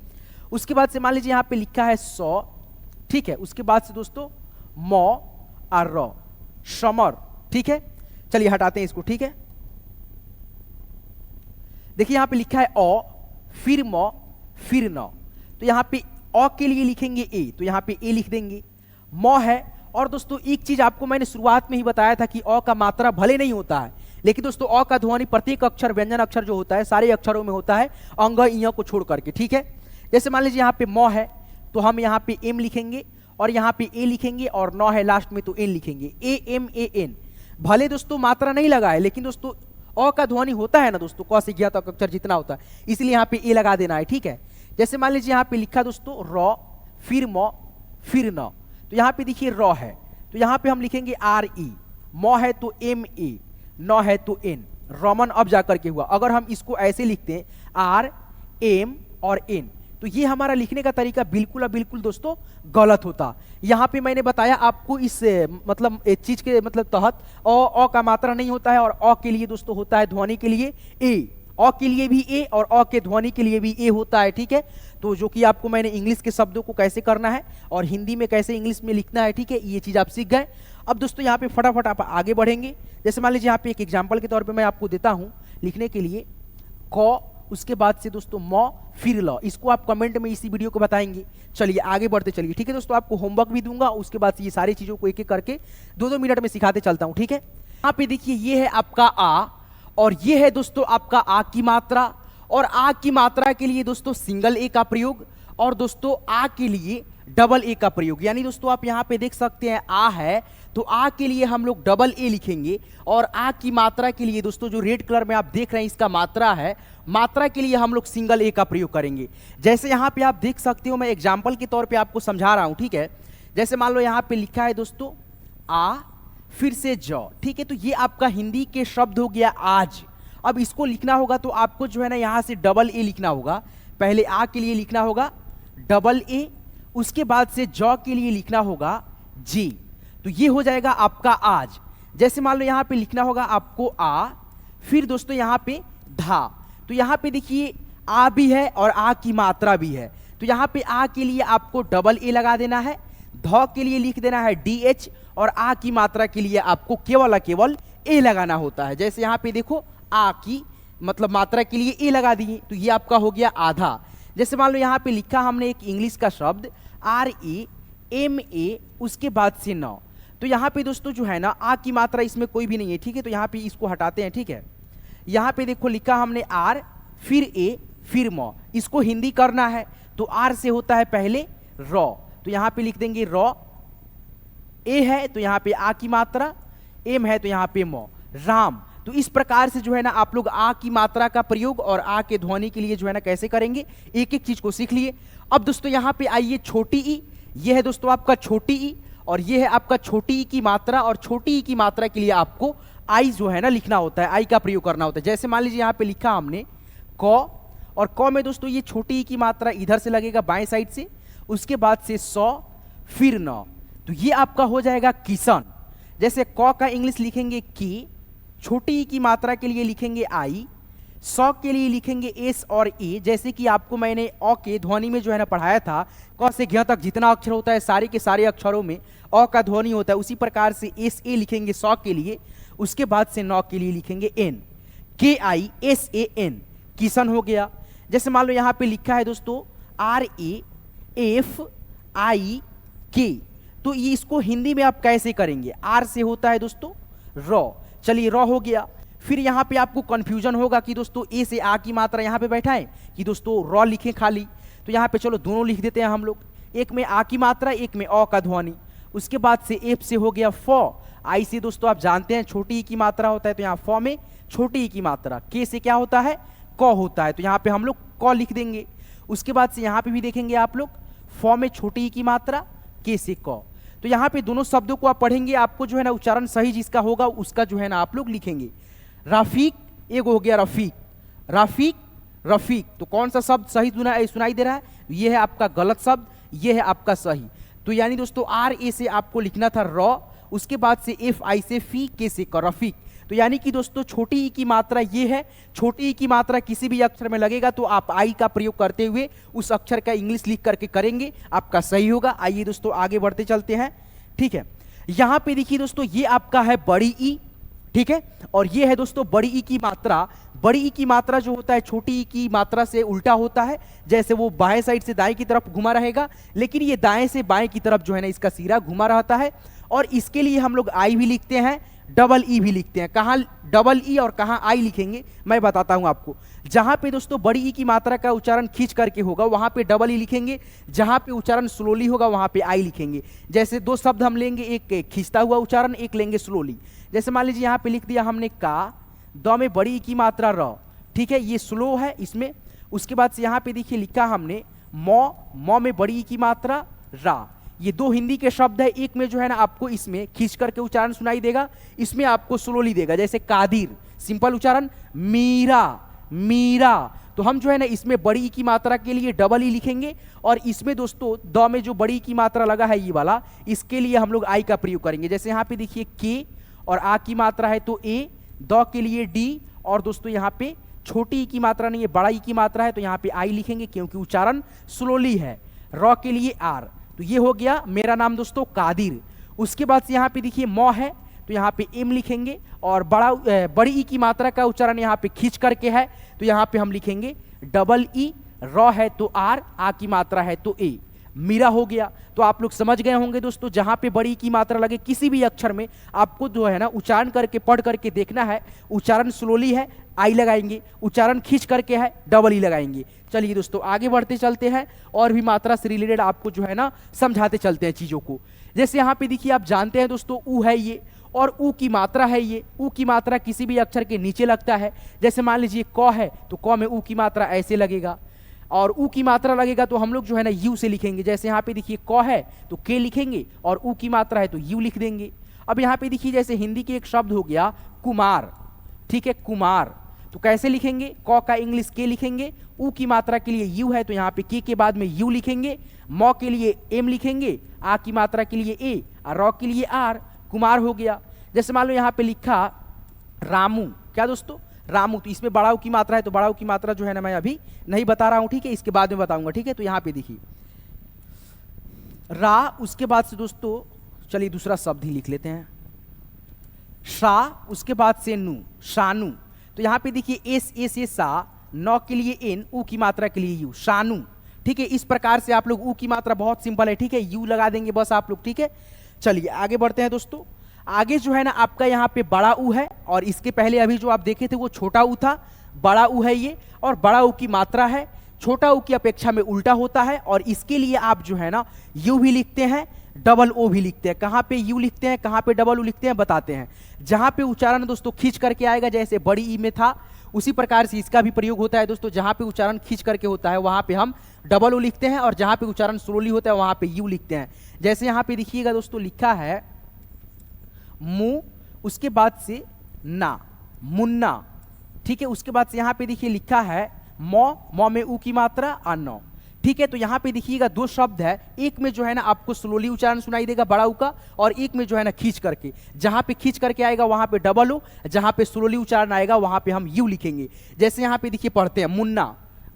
उसके बाद से मान लीजिए यहाँ पे लिखा है सौ, ठीक है। उसके बाद से दोस्तों मौ और र, समर, ठीक है। चलिए हटाते हैं इसको, ठीक है। देखिए यहाँ पे लिखा है अ फिर म फिर न, तो यहाँ पे अ के लिए लिखेंगे ए, तो यहाँ पे ए लिख देंगे। म है, और दोस्तों एक चीज आपको मैंने शुरुआत में ही बताया था कि अ का मात्रा भले नहीं होता है, लेकिन दोस्तों अ का ध्वनि प्रत्येक अक्षर व्यंजन अक्षर जो होता है सारे अक्षरों में होता है अंग इं को छोड़ करके, ठीक है। जैसे मान लीजिए यहाँ पे म है तो हम यहाँ पे एम लिखेंगे और यहाँ पे ए लिखेंगे, और न है लास्ट में तो एन लिखेंगे, ए एम ए एन। भले दोस्तों मात्रा नहीं लगा है, लेकिन दोस्तों अ का ध्वनि होता है ना दोस्तों, क से ज्ञ तक अक्षर जितना होता है, इसलिए यहाँ पे ए लगा देना है, ठीक है। जैसे मान लीजिए यहाँ पे लिखा दोस्तों र फिर म फिर न, तो यहाँ पे देखिए र है तो यहाँ पे हम लिखेंगे आर ई, म है तो एम ए, न है तो एन, रोमन अब जाकर के हुआ। अगर हम इसको ऐसे लिखते हैं आर एम और एन, तो ये हमारा लिखने का तरीका बिल्कुल और बिल्कुल दोस्तों गलत होता। यहाँ पे मैंने बताया आपको इस मतलब एक चीज के मतलब तहत अ का मात्रा नहीं होता है, और अ के लिए दोस्तों होता है ध्वनि के लिए ए, अ के लिए भी ए और अ के ध्वनि के लिए भी ए होता है, ठीक है। तो जो कि आपको मैंने इंग्लिश के शब्दों को कैसे करना है और हिंदी में कैसे इंग्लिश में लिखना है, ठीक है, ये चीज आप सीख गए। अब दोस्तों यहाँ पे फटाफट आप आगे बढ़ेंगे। जैसे मान लीजिए यहाँ पे एक एग्जाम्पल के तौर पर मैं आपको देता हूँ लिखने के लिए क, उसके बाद से दोस्तों म फिर ल, इसको आप कमेंट में इसी वीडियो को बताएंगे। चलिए आगे बढ़ते चलिए, ठीक है दोस्तों। आपको होमवर्क भी दूंगा, उसके बाद ये सारी चीजों को एक एक करके 2-2 मिनट में सिखाते चलता हूं, ठीक है। यहाँ पे देखिए ये है आपका आ, और ये है दोस्तों आपका आ की मात्रा, और आ की मात्रा के लिए दोस्तों सिंगल ए का प्रयोग, और दोस्तों आ के लिए डबल ए का प्रयोग। यानी दोस्तों आप यहाँ पे देख सकते हैं आ है तो आ के लिए हम लोग डबल ए लिखेंगे, और आ की मात्रा के लिए दोस्तों जो रेड कलर में आप देख रहे हैं इसका मात्रा है, मात्रा के लिए हम लोग सिंगल ए का प्रयोग करेंगे। जैसे यहाँ पे आप देख सकते हो, मैं एग्जाम्पल के तौर पे आपको समझा रहा हूँ, ठीक है। जैसे मान लो यहाँ पे लिखा है दोस्तों आ फिर से ज, ठीक है, तो ये आपका हिंदी के शब्द हो गया आज। अब इसको लिखना होगा तो आपको जो है ना यहाँ से डबल ए लिखना होगा। पहले आ के लिए लिखना होगा डबल ए, उसके बाद से ज के लिए लिखना होगा जी, तो ये हो जाएगा आपका आज। जैसे मान लो यहाँ पे लिखना होगा आपको आ फिर दोस्तों यहाँ पे धा, तो यहाँ पे देखिए आ भी है और आ की मात्रा भी है, तो यहाँ पे आ के लिए आपको डबल ए लगा देना है, ध के लिए लिख देना है डी एच, और आ की मात्रा के लिए आपको केवल ए लगाना होता है। जैसे यहाँ पे देखो आ की मतलब मात्रा के लिए ए लगा दिए, तो ये आपका हो गया आधा। जैसे मान लो यहाँ पे लिखा हमने एक इंग्लिश का शब्द आर ई एम ए, उसके बाद से न, तो यहाँ पे दोस्तों जो है ना आ की मात्रा इसमें कोई भी नहीं है, ठीक है, तो यहाँ पे इसको हटाते हैं, ठीक है। यहाँ पे देखो लिखा हमने आर फिर ए फिर म, इसको हिंदी करना है तो आर से होता है पहले र, तो यहाँ पे लिख देंगे र, ए है तो यहाँ पे आ की मात्रा, एम है तो यहाँ पे म, राम। तो इस प्रकार से जो है ना आप लोग आ की मात्रा का प्रयोग और आ के ध्वनि के लिए जो है ना कैसे करेंगे, एक एक चीज को सीख लिए। अब दोस्तों यहाँ पे आइए छोटी ई, ये है दोस्तों आपका छोटी ई, और ये है आपका छोटी ई की मात्रा, और छोटी ई की मात्रा के लिए आपको आई जो है ना लिखना होता है, आई का प्रयोग करना होता है। जैसे मान लीजिए यहाँ पे लिखा हमने क, और क में दोस्तों ये छोटी ई की मात्रा इधर से लगेगा बाएं साइड से, उसके बाद से सौ फिर न, तो ये आपका हो जाएगा किसान। जैसे क का इंग्लिश लिखेंगे की, छोटी ई की मात्रा के लिए लिखेंगे आई, सौ के लिए लिखेंगे एस और ए, जैसे कि आपको मैंने अ के ध्वनि में जो है ना पढ़ाया था, क से ज्ञ तक जितना अक्षर होता है सारे के सारे अक्षरों में अ का ध्वनि होता है, उसी प्रकार से एस ए लिखेंगे सौ के लिए, उसके बाद से नौ के लिए लिखेंगे N, K I S A N, Kishan हो गया। जैसे मान लो यहाँ पे लिखा है दोस्तों आर ए एफ आई के, तो ये इसको हिंदी में आप कैसे करेंगे, आर से होता है दोस्तों र, चलिए र हो गया। फिर यहाँ पे आपको कंफ्यूजन होगा कि दोस्तों ए से आ की मात्रा यहाँ पे बैठा है कि दोस्तों र लिखें खाली, तो यहाँ पे चलो दोनों लिख देते हैं हम लोग, एक में आ की मात्रा एक में अ का ध्वनि। उसके बाद से एफ से हो गया फ, आई से दोस्तों आप जानते हैं छोटी ई की मात्रा होता है, तो यहाँ फ में छोटी ई की मात्रा, के से क्या होता है, क होता है, तो यहाँ पे हम लोग क लिख देंगे। उसके बाद से यहाँ पे भी देखेंगे आप लोग फ में छोटी ई की मात्रा, के से क। तो यहाँ पे दोनों शब्दों को आप पढ़ेंगे, आपको जो है ना उच्चारण सही जिसका होगा उसका जो है ना आप लोग लिखेंगे। रफीक, एक हो गया रफीक, रफीक रफीक, तो कौन सा शब्द सही सुनाई दे रहा है, ये है आपका गलत शब्द, ये है आपका सही। तो यानी दोस्तों आर ए से आपको लिखना था र, उसके बाद से एफ आई से फी, के से क, रफीक। तो यानी कि दोस्तों छोटी ई की मात्रा ये है, छोटी ई की मात्रा किसी भी अक्षर में लगेगा तो आप आई का प्रयोग करते हुए उस अक्षर का इंग्लिश लिख करके करेंगे, आपका सही होगा। आइए दोस्तों आगे बढ़ते चलते हैं, ठीक है। यहां पे देखिए दोस्तों ये आपका है बड़ी ई, ठीक है, और ये है दोस्तों बड़ी ई की मात्रा। बड़ी ई की मात्रा जो होता है छोटी ई की मात्रा से उल्टा होता है, जैसे वो बाएं साइड से दाएं की तरफ घुमा रहेगा, लेकिन ये दाएं से बाएं की तरफ जो है ना इसका सिरा घुमा रहता है। और इसके लिए हम लोग आई भी लिखते हैं, डबल ई भी लिखते हैं। कहाँ डबल ई और कहाँ आई लिखेंगे मैं बताता हूं आपको। जहां पे दोस्तों बड़ी ई की मात्रा का उच्चारण खींच करके होगा वहां पे डबल ई लिखेंगे, जहां पे उच्चारण स्लोली होगा वहां पे आई लिखेंगे। जैसे दो शब्द हम लेंगे, एक खींचता हुआ उच्चारण, एक लेंगे स्लोली। जैसे मान लीजिए यहाँ पे लिख दिया हमने का, द में बड़ी ई की मात्रा र, ठीक है, ये स्लो है इसमें। उसके बाद से यहाँ पे देखिए लिखा हमने मौ में बड़ी ई की मात्रा रा। ये दो हिंदी के शब्द है, एक में जो है ना आपको इसमें खींच करके उच्चारण सुनाई देगा, इसमें आपको स्लोली देगा। जैसे कादिर सिंपल उच्चारण, मीरा मीरा, तो हम जो है ना इसमें बड़ी ई की मात्रा के लिए डबल ई लिखेंगे, और इसमें दोस्तों द में जो बड़ी ई की मात्रा लगा है ये वाला, इसके लिए हम लोग आई का प्रयोग करेंगे। जैसे यहाँ पे देखिए के और आ की मात्रा है तो ए, द के लिए डी, और दोस्तों यहाँ पे छोटी ई की मात्रा नहीं है बड़ा ई की मात्रा है तो यहाँ पे आई लिखेंगे क्योंकि उच्चारण स्लोली है। र के लिए आर, तो ये हो गया मेरा नाम दोस्तों कादिर। उसके बाद से यहाँ पे देखिए मौ है तो यहाँ पे एम लिखेंगे, और बड़ी ई की मात्रा का उच्चारण यहाँ पे खींच करके है तो यहाँ पे हम लिखेंगे डबल ई। र है तो आर, आ की मात्रा है तो ए, मीरा हो गया। तो आप लोग समझ गए होंगे दोस्तों, जहां पे बड़ी की मात्रा लगे किसी भी अक्षर में आपको जो है ना उच्चारण करके पढ़ करके देखना है। उच्चारण स्लोली है आई लगाएंगे, उच्चारण खींच करके है डबल ई लगाएंगे। चलिए दोस्तों आगे बढ़ते चलते हैं, और भी मात्रा से रिलेटेड आपको जो है ना समझाते चलते हैं चीजों को। जैसे यहाँ पे देखिए आप जानते हैं दोस्तों ऊ है ये, और ऊ की मात्रा है ये। ऊ की मात्रा किसी भी अक्षर के नीचे लगता है, जैसे मान लीजिए क है तो क में ऊ की मात्रा ऐसे लगेगा, और ऊ की मात्रा लगेगा तो हम लोग जो है ना यू से लिखेंगे। जैसे यहाँ पे देखिए क है तो के लिखेंगे, और ऊ की मात्रा है तो यू लिख देंगे। अब यहाँ पे देखिए जैसे हिंदी के एक शब्द हो गया कुमार, ठीक है, कुमार, तो कैसे लिखेंगे, क का इंग्लिश के लिखेंगे, ऊ की मात्रा के लिए यू है तो यहाँ पे के बाद में यू लिखेंगे, मौ के लिए एम लिखेंगे, आ की मात्रा के लिए ए, और र के लिए आर, कुमार हो गया। जैसे मान लो यहाँ पे लिखा रामू, क्या दोस्तों, रामू, तो इसमें बड़ा ऊ की मात्रा है तो बड़ा ऊ की मात्रा जो है ना मैं अभी नहीं बता रहा हूं, ठीक है, इसके बाद में बताऊंगा, ठीक है। तो यहाँ पे देखिए रा, उसके बाद से दोस्तों चलिए दूसरा शब्द ही लिख लेते हैं, शा, उसके बाद से नू, शानू। तो यहाँ पे देखिए एस ए से सा, नौ के लिए एन, ऊ की मात्रा के लिए यू, शानू, ठीक है। इस प्रकार से आप लोग ऊ की मात्रा बहुत सिंपल है, ठीक है, यू लगा देंगे बस आप लोग, ठीक है। चलिए आगे बढ़ते हैं दोस्तों। आगे जो है ना आपका यहाँ पे बड़ा ऊ है, और इसके पहले अभी जो आप देखे थे वो छोटा ऊ था, बड़ा ऊ है ये, और बड़ा ऊ की मात्रा है छोटा ऊ की अपेक्षा में उल्टा होता है, और इसके लिए आप जो है ना यू भी लिखते हैं, डबल ओ भी लिखते हैं। कहाँ पे यू लिखते हैं, कहाँ पे डबल ओ लिखते हैं बताते हैं। जहाँ पे उच्चारण दोस्तों खींच करके आएगा, जैसे बड़ी ई में था उसी प्रकार से इसका भी प्रयोग होता है दोस्तों। जहाँ पे उच्चारण खींच करके होता है वहाँ पे हम डबल ओ लिखते हैं, और जहाँ पे उच्चारण स्लोली होता है वहाँ पे यू लिखते हैं। जैसे यहाँ पे देखिएगा दोस्तों लिखा है मु, उसके बाद से ना, मुन्ना, ठीक है। उसके बाद से यहाँ पे देखिए लिखा है मौ में ऊ की मात्रा अनौ, ठीक है। तो यहाँ पे देखिएगा दो शब्द है, एक में जो है ना आपको स्लोली उच्चारण सुनाई देगा बड़ा ऊ का, और एक में जो है ना खींच करके। जहाँ पे खींच करके आएगा वहाँ पे डबल ओ, जहाँ पे स्लोली उच्चारण आएगा वहाँ पे हम यू लिखेंगे। जैसे यहाँ पे देखिए पढ़ते हैं मुन्ना,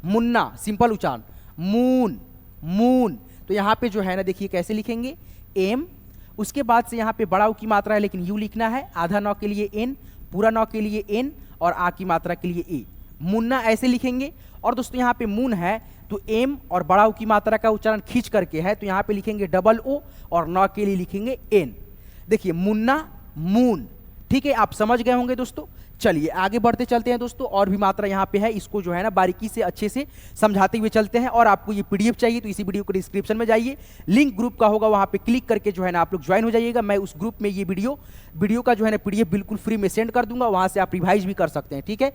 मुन्ना सिंपल उच्चारण, मून, मून, तो यहाँ पे जो है ना देखिए कैसे लिखेंगे, एम, उसके बाद से यहाँ पे बड़ा ऊ की मात्रा है लेकिन यू लिखना है, आधा नौ के लिए एन, पूरा नौ के लिए एन, और आ की मात्रा के लिए ए, मुन्ना ऐसे लिखेंगे। और दोस्तों यहाँ पे मून है तो एम और बड़ा ऊ की मात्रा का उच्चारण खींच करके है तो यहाँ पे लिखेंगे डबल ओ, और नौ के लिए लिखेंगे एन। देखिए मुन्ना, मून, ठीक है, आप समझ गए होंगे दोस्तों। चलिए आगे बढ़ते चलते हैं दोस्तों, और भी मात्रा यहाँ पे है, इसको जो है ना बारीकी से अच्छे से समझाते हुए चलते हैं। और आपको ये पीडीएफ चाहिए तो इसी वीडियो को डिस्क्रिप्शन में जाइए, लिंक ग्रुप का होगा, वहाँ पे क्लिक करके जो है ना आप लोग ज्वाइन हो जाइएगा। मैं उस ग्रुप में ये वीडियो का जो है ना पीडीएफ बिल्कुल फ्री में सेंड कर दूंगा, वहाँ से आप रिवाइज भी कर सकते हैं। ठीक है,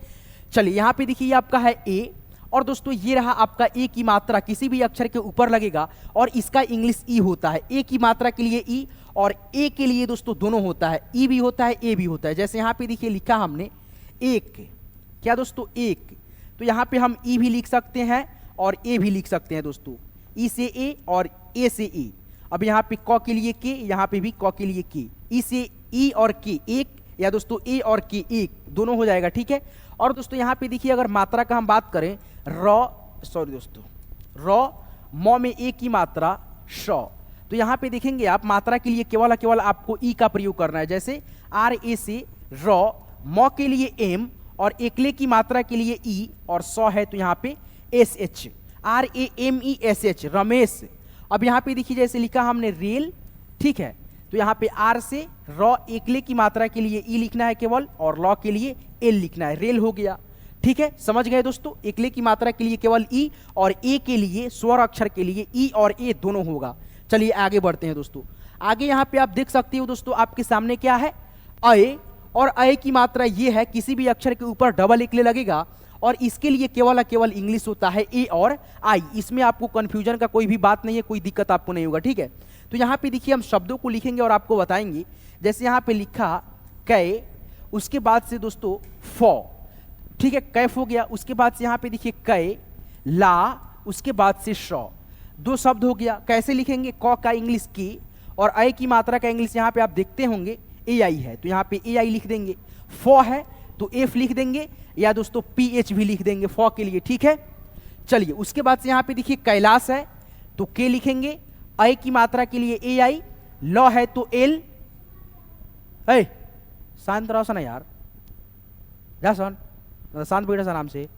चलिए यहाँ पे देखिए आपका है ए, और दोस्तों ये रहा आपका ए की मात्रा किसी भी अक्षर के ऊपर लगेगा और इसका इंग्लिश ई होता है। ए की मात्रा के लिए ई और ए के लिए दोस्तों दोनों होता है, ई भी होता है ए भी होता है। जैसे यहाँ पे देखिए लिखा हमने एक, क्या दोस्तों एक, तो यहाँ पे हम ई भी लिख सकते हैं और ए भी लिख सकते हैं दोस्तों, ई से ए और ए से ए। अब यहाँ पे क के लिए के, यहाँ पे भी क के लिए के, ई से ई और के एक, या दोस्तों ए और के एक दोनों हो जाएगा। ठीक है, और दोस्तों यहाँ पे देखिए अगर मात्रा का हम बात करें, र म में ए की मात्रा श, तो यहाँ पे देखेंगे आप मात्रा के लिए केवल आपको ई का प्रयोग करना है। जैसे आर ए से र, म के लिए एम और एकले की मात्रा के लिए ई, और स है तो यहाँ पे S H, R A M E S H, Ramesh. अब यहाँ पे देखिए जैसे लिखा हमने रेल, ठीक है, तो यहाँ पे आर से र एकले की मात्रा के लिए ई लिखना है केवल, और ल के लिए एल लिखना है, रेल हो गया। ठीक है, समझ गए दोस्तों, एकले की मात्रा के लिए केवल ई और ए के लिए स्वर अक्षर के लिए ई और ए दोनों होगा। चलिए आगे बढ़ते हैं दोस्तों। आगे यहाँ पे आप देख सकते हो दोस्तों, आपके सामने क्या है, अय, और अय की मात्रा ये है किसी भी अक्षर के ऊपर डबल एकले लगेगा और इसके लिए केवल इंग्लिश होता है ए और आई। इसमें आपको कंफ्यूजन का कोई भी बात नहीं है, कोई दिक्कत आपको नहीं होगा। ठीक है, तो यहाँ पे देखिए हम शब्दों को लिखेंगे और आपको बताएंगे। जैसे यहाँ पे लिखा कै, उसके बाद से दोस्तों फॉ, ठीक है, कैफ हो गया। उसके बाद से यहाँ पे देखिए कै, ला, उसके बाद से श, दो शब्द हो गया। कैसे लिखेंगे, क का इंग्लिश की और अय की मात्रा का इंग्लिश यहाँ पे आप देखते होंगे ए आई है, तो यहाँ पे ए आई लिख देंगे। फॉ है तो एफ लिख देंगे, या दोस्तों पी एच भी लिख देंगे फॉ के लिए। ठीक है, चलिए उसके बाद से यहाँ पे देखिए कैलाश है तो के लिखेंगे, अय की मात्रा के लिए ए आई, ल है तो एल, शांत रहो सन यार, जा सन, शांत बैठो सन आराम से।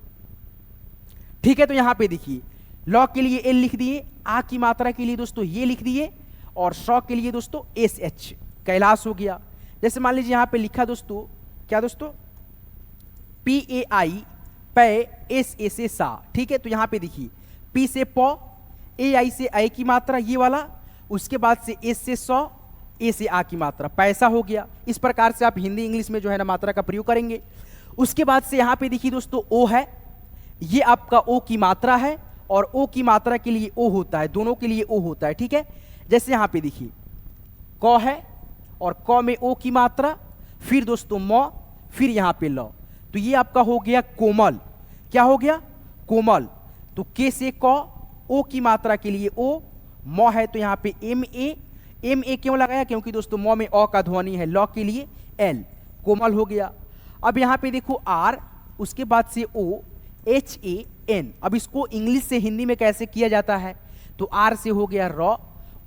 ठीक है, तो यहाँ पे देखिए ल के लिए एल लिख दिए, आ की मात्रा के लिए दोस्तों ये लिख दिए, और श के लिए दोस्तों एस एच, कैलाश हो गया। जैसे मान लीजिए यहाँ पे लिखा दोस्तों, क्या दोस्तों, पी ए आई, पै, एस ए से सा। ठीक है, तो यहाँ पे देखिए पी से प, ए आई से आई की मात्रा ये वाला, उसके बाद से एस से सौ, ए से आ की मात्रा, पैसा हो गया। इस प्रकार से आप हिंदी इंग्लिश में जो है ना मात्रा का प्रयोग करेंगे। उसके बाद से यहाँ पे देखिए दोस्तों ओ है, ये आपका ओ की मात्रा है और ओ की मात्रा के लिए ओ होता है, दोनों के लिए ओ होता है। ठीक है, जैसे यहाँ पे देखिए क है और क में ओ की मात्रा, फिर दोस्तों म, फिर यहाँ पे ल, तो ये आपका हो गया कोमल। क्या हो गया, कोमल। तो के से क, ओ की मात्रा के लिए ओ, म है तो यहाँ पे एम ए, एम ए क्यों लगाया, क्योंकि दोस्तों म में अ का ध्वनि है, ल के लिए एल, कोमल हो गया। अब यहाँ पे देखो आर, उसके बाद से ओ, एच ए एन। अब इसको इंग्लिश से हिंदी में कैसे किया जाता है, तो आर से हो गया र,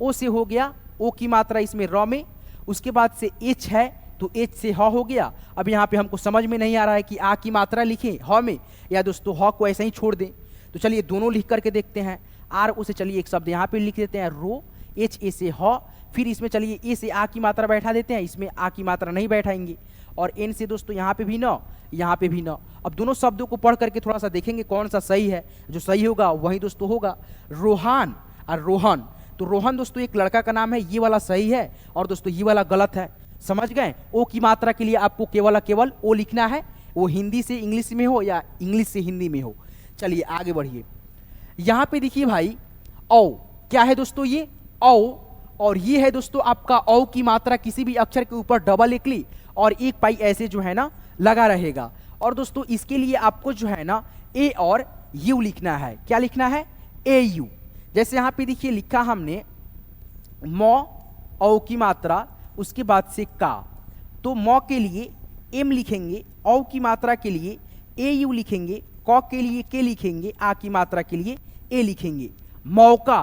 ओ से हो गया ओ की मात्रा इसमें र में, उसके बाद से एच है तो एच से ह हो गया। अब यहाँ पे हमको समझ में नहीं आ रहा है कि आ की मात्रा लिखें ह में या दोस्तों ह को ऐसे ही छोड़ दें, तो चलिए दोनों लिख करके देखते हैं। आर ओ से चलिए एक शब्द यहाँ पे लिख देते हैं रो, एच ए से ह, फिर इसमें चलिए ए से आ की मात्रा बैठा देते हैं, इसमें आ की मात्रा नहीं बैठाएंगे, और एन से दोस्तों यहाँ पे भी न, यहाँ पे भी न। अब दोनों शब्दों को पढ़ करके थोड़ा सा देखेंगे कौन सा सही है, जो सही होगा वही दोस्तों होगा। रोहान और रोहन, तो रोहन दोस्तों एक लड़का का नाम है, ये वाला सही है और दोस्तों ये वाला गलत है। समझ गए, ओ की मात्रा के लिए आपको केवल ओ लिखना है, वो हिंदी से इंग्लिश में हो या इंग्लिश से हिंदी में हो। चलिए आगे बढ़िए, यहाँ पे देखिए भाई औ, क्या है दोस्तों ये औ, और ये है दोस्तों आपका औ की मात्रा किसी भी अक्षर के ऊपर डबल एकली और एक पाई ऐसे जो है ना लगा रहेगा। और दोस्तों इसके लिए आपको जो है ना ए और यू लिखना है। क्या लिखना है, ए यू। जैसे यहाँ पे देखिए लिखा हमने मौ, औ की मात्रा, उसके बाद से का, तो मौ के लिए एम लिखेंगे, औ की मात्रा के लिए ए यू लिखेंगे, क के लिए के लिखेंगे, आ की मात्रा के लिए ए लिखेंगे, मौका।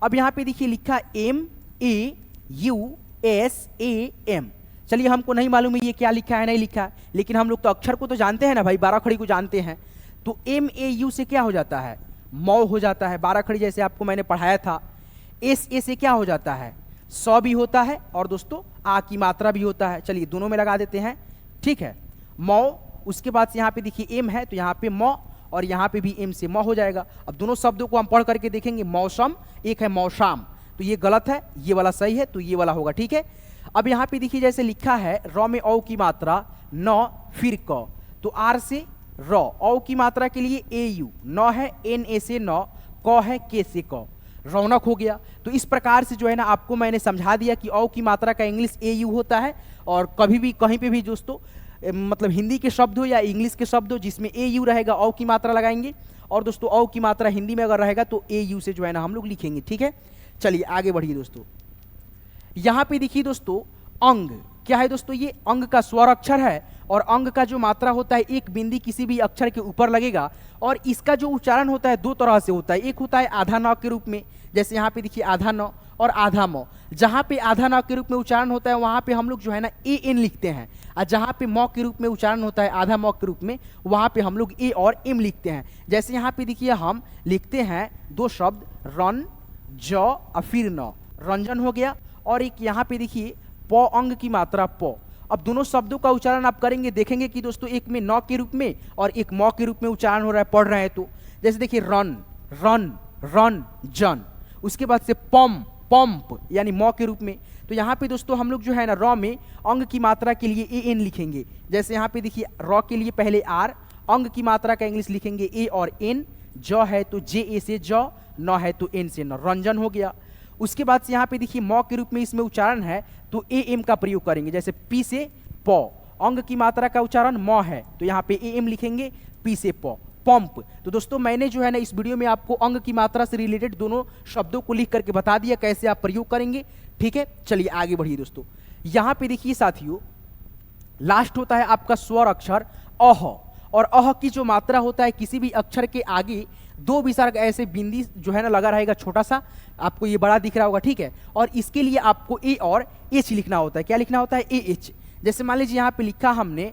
अब यहाँ पे देखिए लिखा M A U S A M. चलिए हमको नहीं मालूम है ये क्या लिखा है नहीं लिखा, लेकिन हम लोग तो अक्षर को तो जानते हैं ना भाई, 12 खड़ी को जानते हैं। तो एम ए यू से क्या हो जाता है, मौ हो जाता है। 12 खड़ी जैसे आपको मैंने पढ़ाया था। एस ए से क्या हो जाता है, 100 भी होता है और दोस्तों आ की मात्रा भी होता है। चलिए दोनों में लगा देते हैं, ठीक है, मौ। उसके बाद से यहाँ पे देखिए एम है तो यहाँ पे मौ, और यहाँ पे भी एम से मौ हो जाएगा। अब दोनों शब्दों को हम पढ़ करके देखेंगे। मौसम, एक है मौशाम, तो ये गलत है, ये वाला सही है, तो ये वाला होगा। ठीक है, अब यहाँ पे देखिए जैसे लिखा है र में औ की मात्रा न फिर क, तो आर से र, औ की मात्रा के लिए ए यू, न है एन ए से न, क है के से क, रौनक हो गया। तो इस प्रकार से जो है ना आपको मैंने समझा दिया कि औ की मात्रा का इंग्लिश ए यू होता है, और कभी भी कहीं पे भी दोस्तों मतलब हिंदी के शब्द हो या इंग्लिश के शब्द हो जिसमें ए यू रहेगा औ की मात्रा लगाएंगे, और दोस्तों औ की मात्रा हिंदी में अगर रहेगा तो ए यू से जो है ना हम लोग लिखेंगे। ठीक है, चलिए आगे बढ़िए दोस्तों। यहाँ पे देखिए दोस्तों अंग क्या है दोस्तों, ये अंग का स्वर अक्षर है, और अंग का जो मात्रा होता है एक बिंदी किसी भी अक्षर के ऊपर लगेगा, और इसका जो उच्चारण होता है दो तरह से होता है। एक होता है आधा न के रूप में, जैसे यहाँ पे देखिए आधा न और आधा म। जहाँ पे आधा न के रूप में उच्चारण होता है वहाँ पे हम लोग जो है ना ए एन लिखते हैं, और जहाँ पे म के रूप में उच्चारण होता है आधा म के रूप में, वहाँ पे हम लोग ए और एम लिखते हैं। जैसे यहाँ पे देखिए हम लिखते हैं दो शब्द रन ज और फिर न, रंजन हो गया, और एक यहाँ पे देखिए प अंग की मात्रा प। अब दोनों शब्दों का उच्चारण आप करेंगे, देखेंगे कि दोस्तों एक में न के रूप में और एक म के रूप में उच्चारण हो रहा है, पढ़ रहे हैं। तो जैसे देखिए रन रन रन जन, उसके बाद से पम पंप यानी म के रूप में। तो यहाँ पे दोस्तों हम लोग जो है ना र में अंग की मात्रा के लिए ए एन लिखेंगे। जैसे यहाँ पे देखिए र के लिए पहले आर, अंग की मात्रा का इंग्लिश लिखेंगे ए और एन, ज है तो जे ए से ज, न है तो एन से न, रंजन हो गया। उसके बाद से यहाँ पे देखिए म के रूप में इसमें उच्चारण है तो ए एम का प्रयोग करेंगे। जैसे पी से प, अंग की मात्रा का उच्चारण म है तो यहाँ पे ए एम लिखेंगे, पी से प, पंप। तो दोस्तों मैंने जो है ना इस वीडियो में आपको अंग की मात्रा से रिलेटेड दोनों शब्दों को लिख करके बता दिया कैसे आप प्रयोग करेंगे। ठीक है, चलिए आगे बढ़िए दोस्तों। यहाँ पे देखिए साथियों लास्ट होता है आपका स्वर अक्षर अह, और अह की जो मात्रा होता है किसी भी अक्षर के आगे दो विसर्ग ऐसे बिंदी जो है ना लगा रहेगा, छोटा सा, आपको ये बड़ा दिख रहा होगा। ठीक है, और इसके लिए आपको ए और एच लिखना होता है। क्या लिखना होता है? A H. जैसे मान लीजिए यहाँ पे लिखा हमने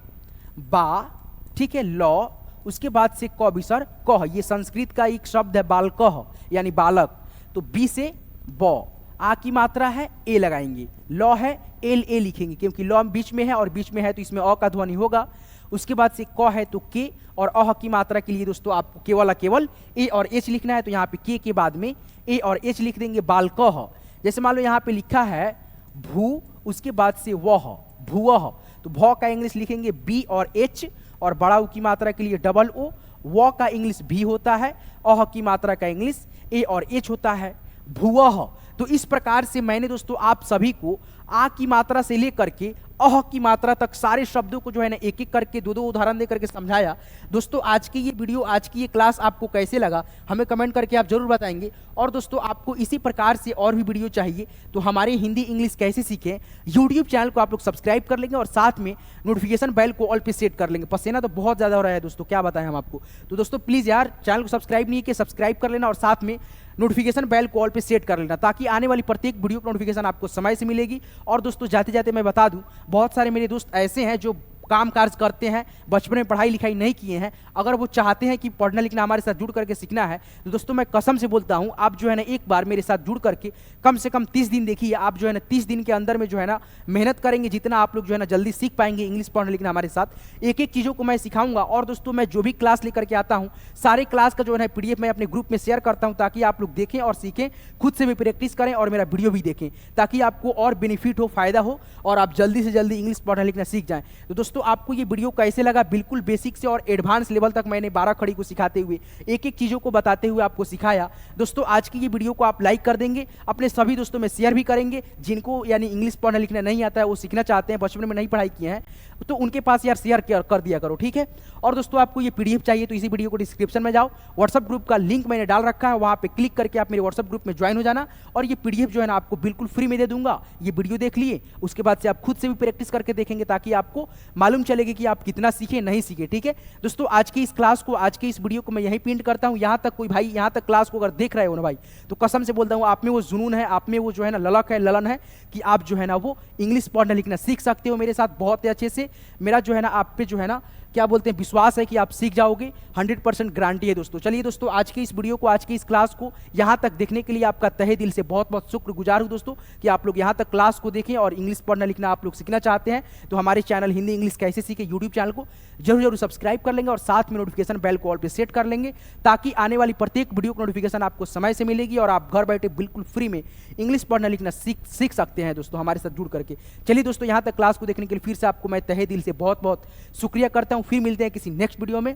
बा, ठीक है, लॉ, उसके बाद से क विसर्ग कह, ये संस्कृत का एक शब्द है बालकह यानी बालक, तो बी से ब, आ की मात्रा है ए लगाएंगे, लॉ है एल ए लिखेंगे क्योंकि लॉ बीच में है और बीच में है तो इसमें अ का ध्वनि होगा। उसके बाद से क है तो के, और अह की मात्रा के लिए दोस्तों आपको केवल ए और एच लिखना है, तो यहाँ पे के बाद में ए और एच लिख देंगे, बालकह। जैसे मान लो यहाँ पे लिखा है भू, उसके बाद से वह, भूअह, तो भ का इंग्लिश लिखेंगे बी और एच, और बड़ा ऊ की मात्रा के लिए डबल ओ, व का इंग्लिश भी होता है, अह की मात्रा का इंग्लिश ए और एच होता है, भूअह। तो इस प्रकार से मैंने दोस्तों आप सभी को आ की मात्रा से लेकर के अह की मात्रा तक सारे शब्दों को जो है ना एक एक करके दो उदाहरण दे करके समझाया। दोस्तों आज की ये वीडियो, आज की ये क्लास आपको कैसे लगा हमें कमेंट करके आप जरूर बताएंगे। और दोस्तों आपको इसी प्रकार से और भी वीडियो चाहिए तो हमारे हिंदी इंग्लिश कैसे सीखें यूट्यूब चैनल को आप लोग सब्सक्राइब कर लेंगे, और साथ में नोटिफिकेशन बेल को ऑल पे सेट कर लेंगे। पसीना तो बहुत ज़्यादा हो रहा है दोस्तों, क्या बताएं हम आपको। तो दोस्तों प्लीज़ यार चैनल को सब्सक्राइब नहीं किया, सब्सक्राइब कर लेना, और साथ में नोटिफिकेशन बेल को ऑल पे सेट कर लेना ताकि आने वाली प्रत्येक वीडियो की नोटिफिकेशन आपको समय से मिलेगी। और दोस्तों जाते जाते मैं बता दूं, बहुत सारे मेरे दोस्त ऐसे हैं जो काम काज करते हैं, बचपन में पढ़ाई लिखाई नहीं किए हैं, अगर वो चाहते हैं कि पढ़ना लिखना हमारे साथ जुड़ करके सीखना है तो दोस्तों मैं कसम से बोलता हूं आप जो है ना एक बार मेरे साथ जुड़ करके कम से कम 30 दिन देखिए, आप जो है ना 30 दिन के अंदर में जो है ना मेहनत करेंगे, जितना आप लोग जो है ना जल्दी सीख पाएंगे इंग्लिश पढ़ना लिखना हमारे साथ। एक एक चीज़ों को मैं सिखाऊंगा। और दोस्तों मैं जो भी क्लास लेकर के आता हूँ सारे क्लास का जो है ना PDF मैं अपने ग्रुप में शेयर करता हूँ ताकि आप लोग देखें और सीखें, खुद से भी प्रैक्टिस करें और मेरा वीडियो भी देखें ताकि आपको और बेनिफिट हो, फायदा हो और आप जल्दी से जल्दी इंग्लिश पढ़ना लिखना सीख जाएं। तो दोस्तों आपको ये वीडियो कैसे लगा? बिल्कुल बेसिक से और एडवांस लेवल तक मैंने 12 खड़ी को सिखाते हुए एक एक चीज़ों को बताते हुए आपको सिखाया। दोस्तों आज की ये वीडियो को आप लाइक कर देंगे, अपने सभी दोस्तों में शेयर भी करेंगे जिनको यानी इंग्लिश पढ़ना लिखना नहीं आता है, वो सीखना चाहते हैं, बचपन में नहीं पढ़ाई किए हैं, तो उनके पास यार शेयर कर दिया करो, ठीक है। और दोस्तों आपको ये PDF चाहिए तो इसी वीडियो को डिस्क्रिप्शन में जाओ, व्हाट्सअप ग्रुप का लिंक मैंने डाल रखा है, वहाँ पे क्लिक करके आप मेरे व्हाट्सअप ग्रुप में ज्वाइन हो जाना, और ये PDF जो है ना आपको बिल्कुल फ्री में दे दूंगा। ये वीडियो देख लिए, उसके बाद से आप खुद से भी प्रैक्टिस करके देखेंगे ताकि आपको मालूम चलेगी कि आप कितना सीखे नहीं सीखे, ठीक है। दोस्तों आज की इस क्लास को, आज की इस वीडियो को मैं यहीं पिन करता हूँ। यहाँ तक कोई भाई यहाँ तक क्लास को अगर देख रहे हो ना भाई, तो कसम से बोलता हूँ आप में वो जुनून है, आप में वो जो है ना ललक है, ललन है कि आप जो है ना वो इंग्लिश पढ़ना लिखना सीख सकते हो मेरे साथ बहुत अच्छे से। मेरा जो है ना आप पे जो है ना क्या बोलते हैं विश्वास है कि आप सीख जाओगे, 100% गारंटी है दोस्तों। चलिए दोस्तों, आज की इस वीडियो को, आज की इस क्लास को यहाँ तक देखने के लिए आपका तहे दिल से बहुत बहुत शुक्रगुजार हूँ दोस्तों कि आप लोग यहाँ तक क्लास को देखें और इंग्लिश पढ़ना लिखना आप लोग सीखना चाहते हैं तो हमारे चैनल हिंदी इंग्लिश कैसे सीखे यूट्यूब चैनल को जरूर सब्सक्राइब कर लेंगे और साथ में नोटिफिकेशन बेल को ऑल पे सेट कर लेंगे ताकि आने वाली प्रत्येक वीडियो की नोटिफिकेशन आपको समय से मिलेगी और आप घर बैठे बिल्कुल फ्री में इंग्लिश पढ़ना लिखना सीख सकते हैं दोस्तों हमारे साथ जुड़ करके। चलिए दोस्तों, यहाँ तक क्लास को देखने के लिए फिर से आपको मैं तहे दिल से बहुत बहुत शुक्रिया करता हूँ। फिर मिलते हैं किसी नेक्स्ट वीडियो में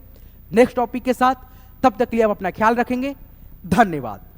नेक्स्ट टॉपिक के साथ, तब तक के लिए आप अपना ख्याल रखेंगे। धन्यवाद।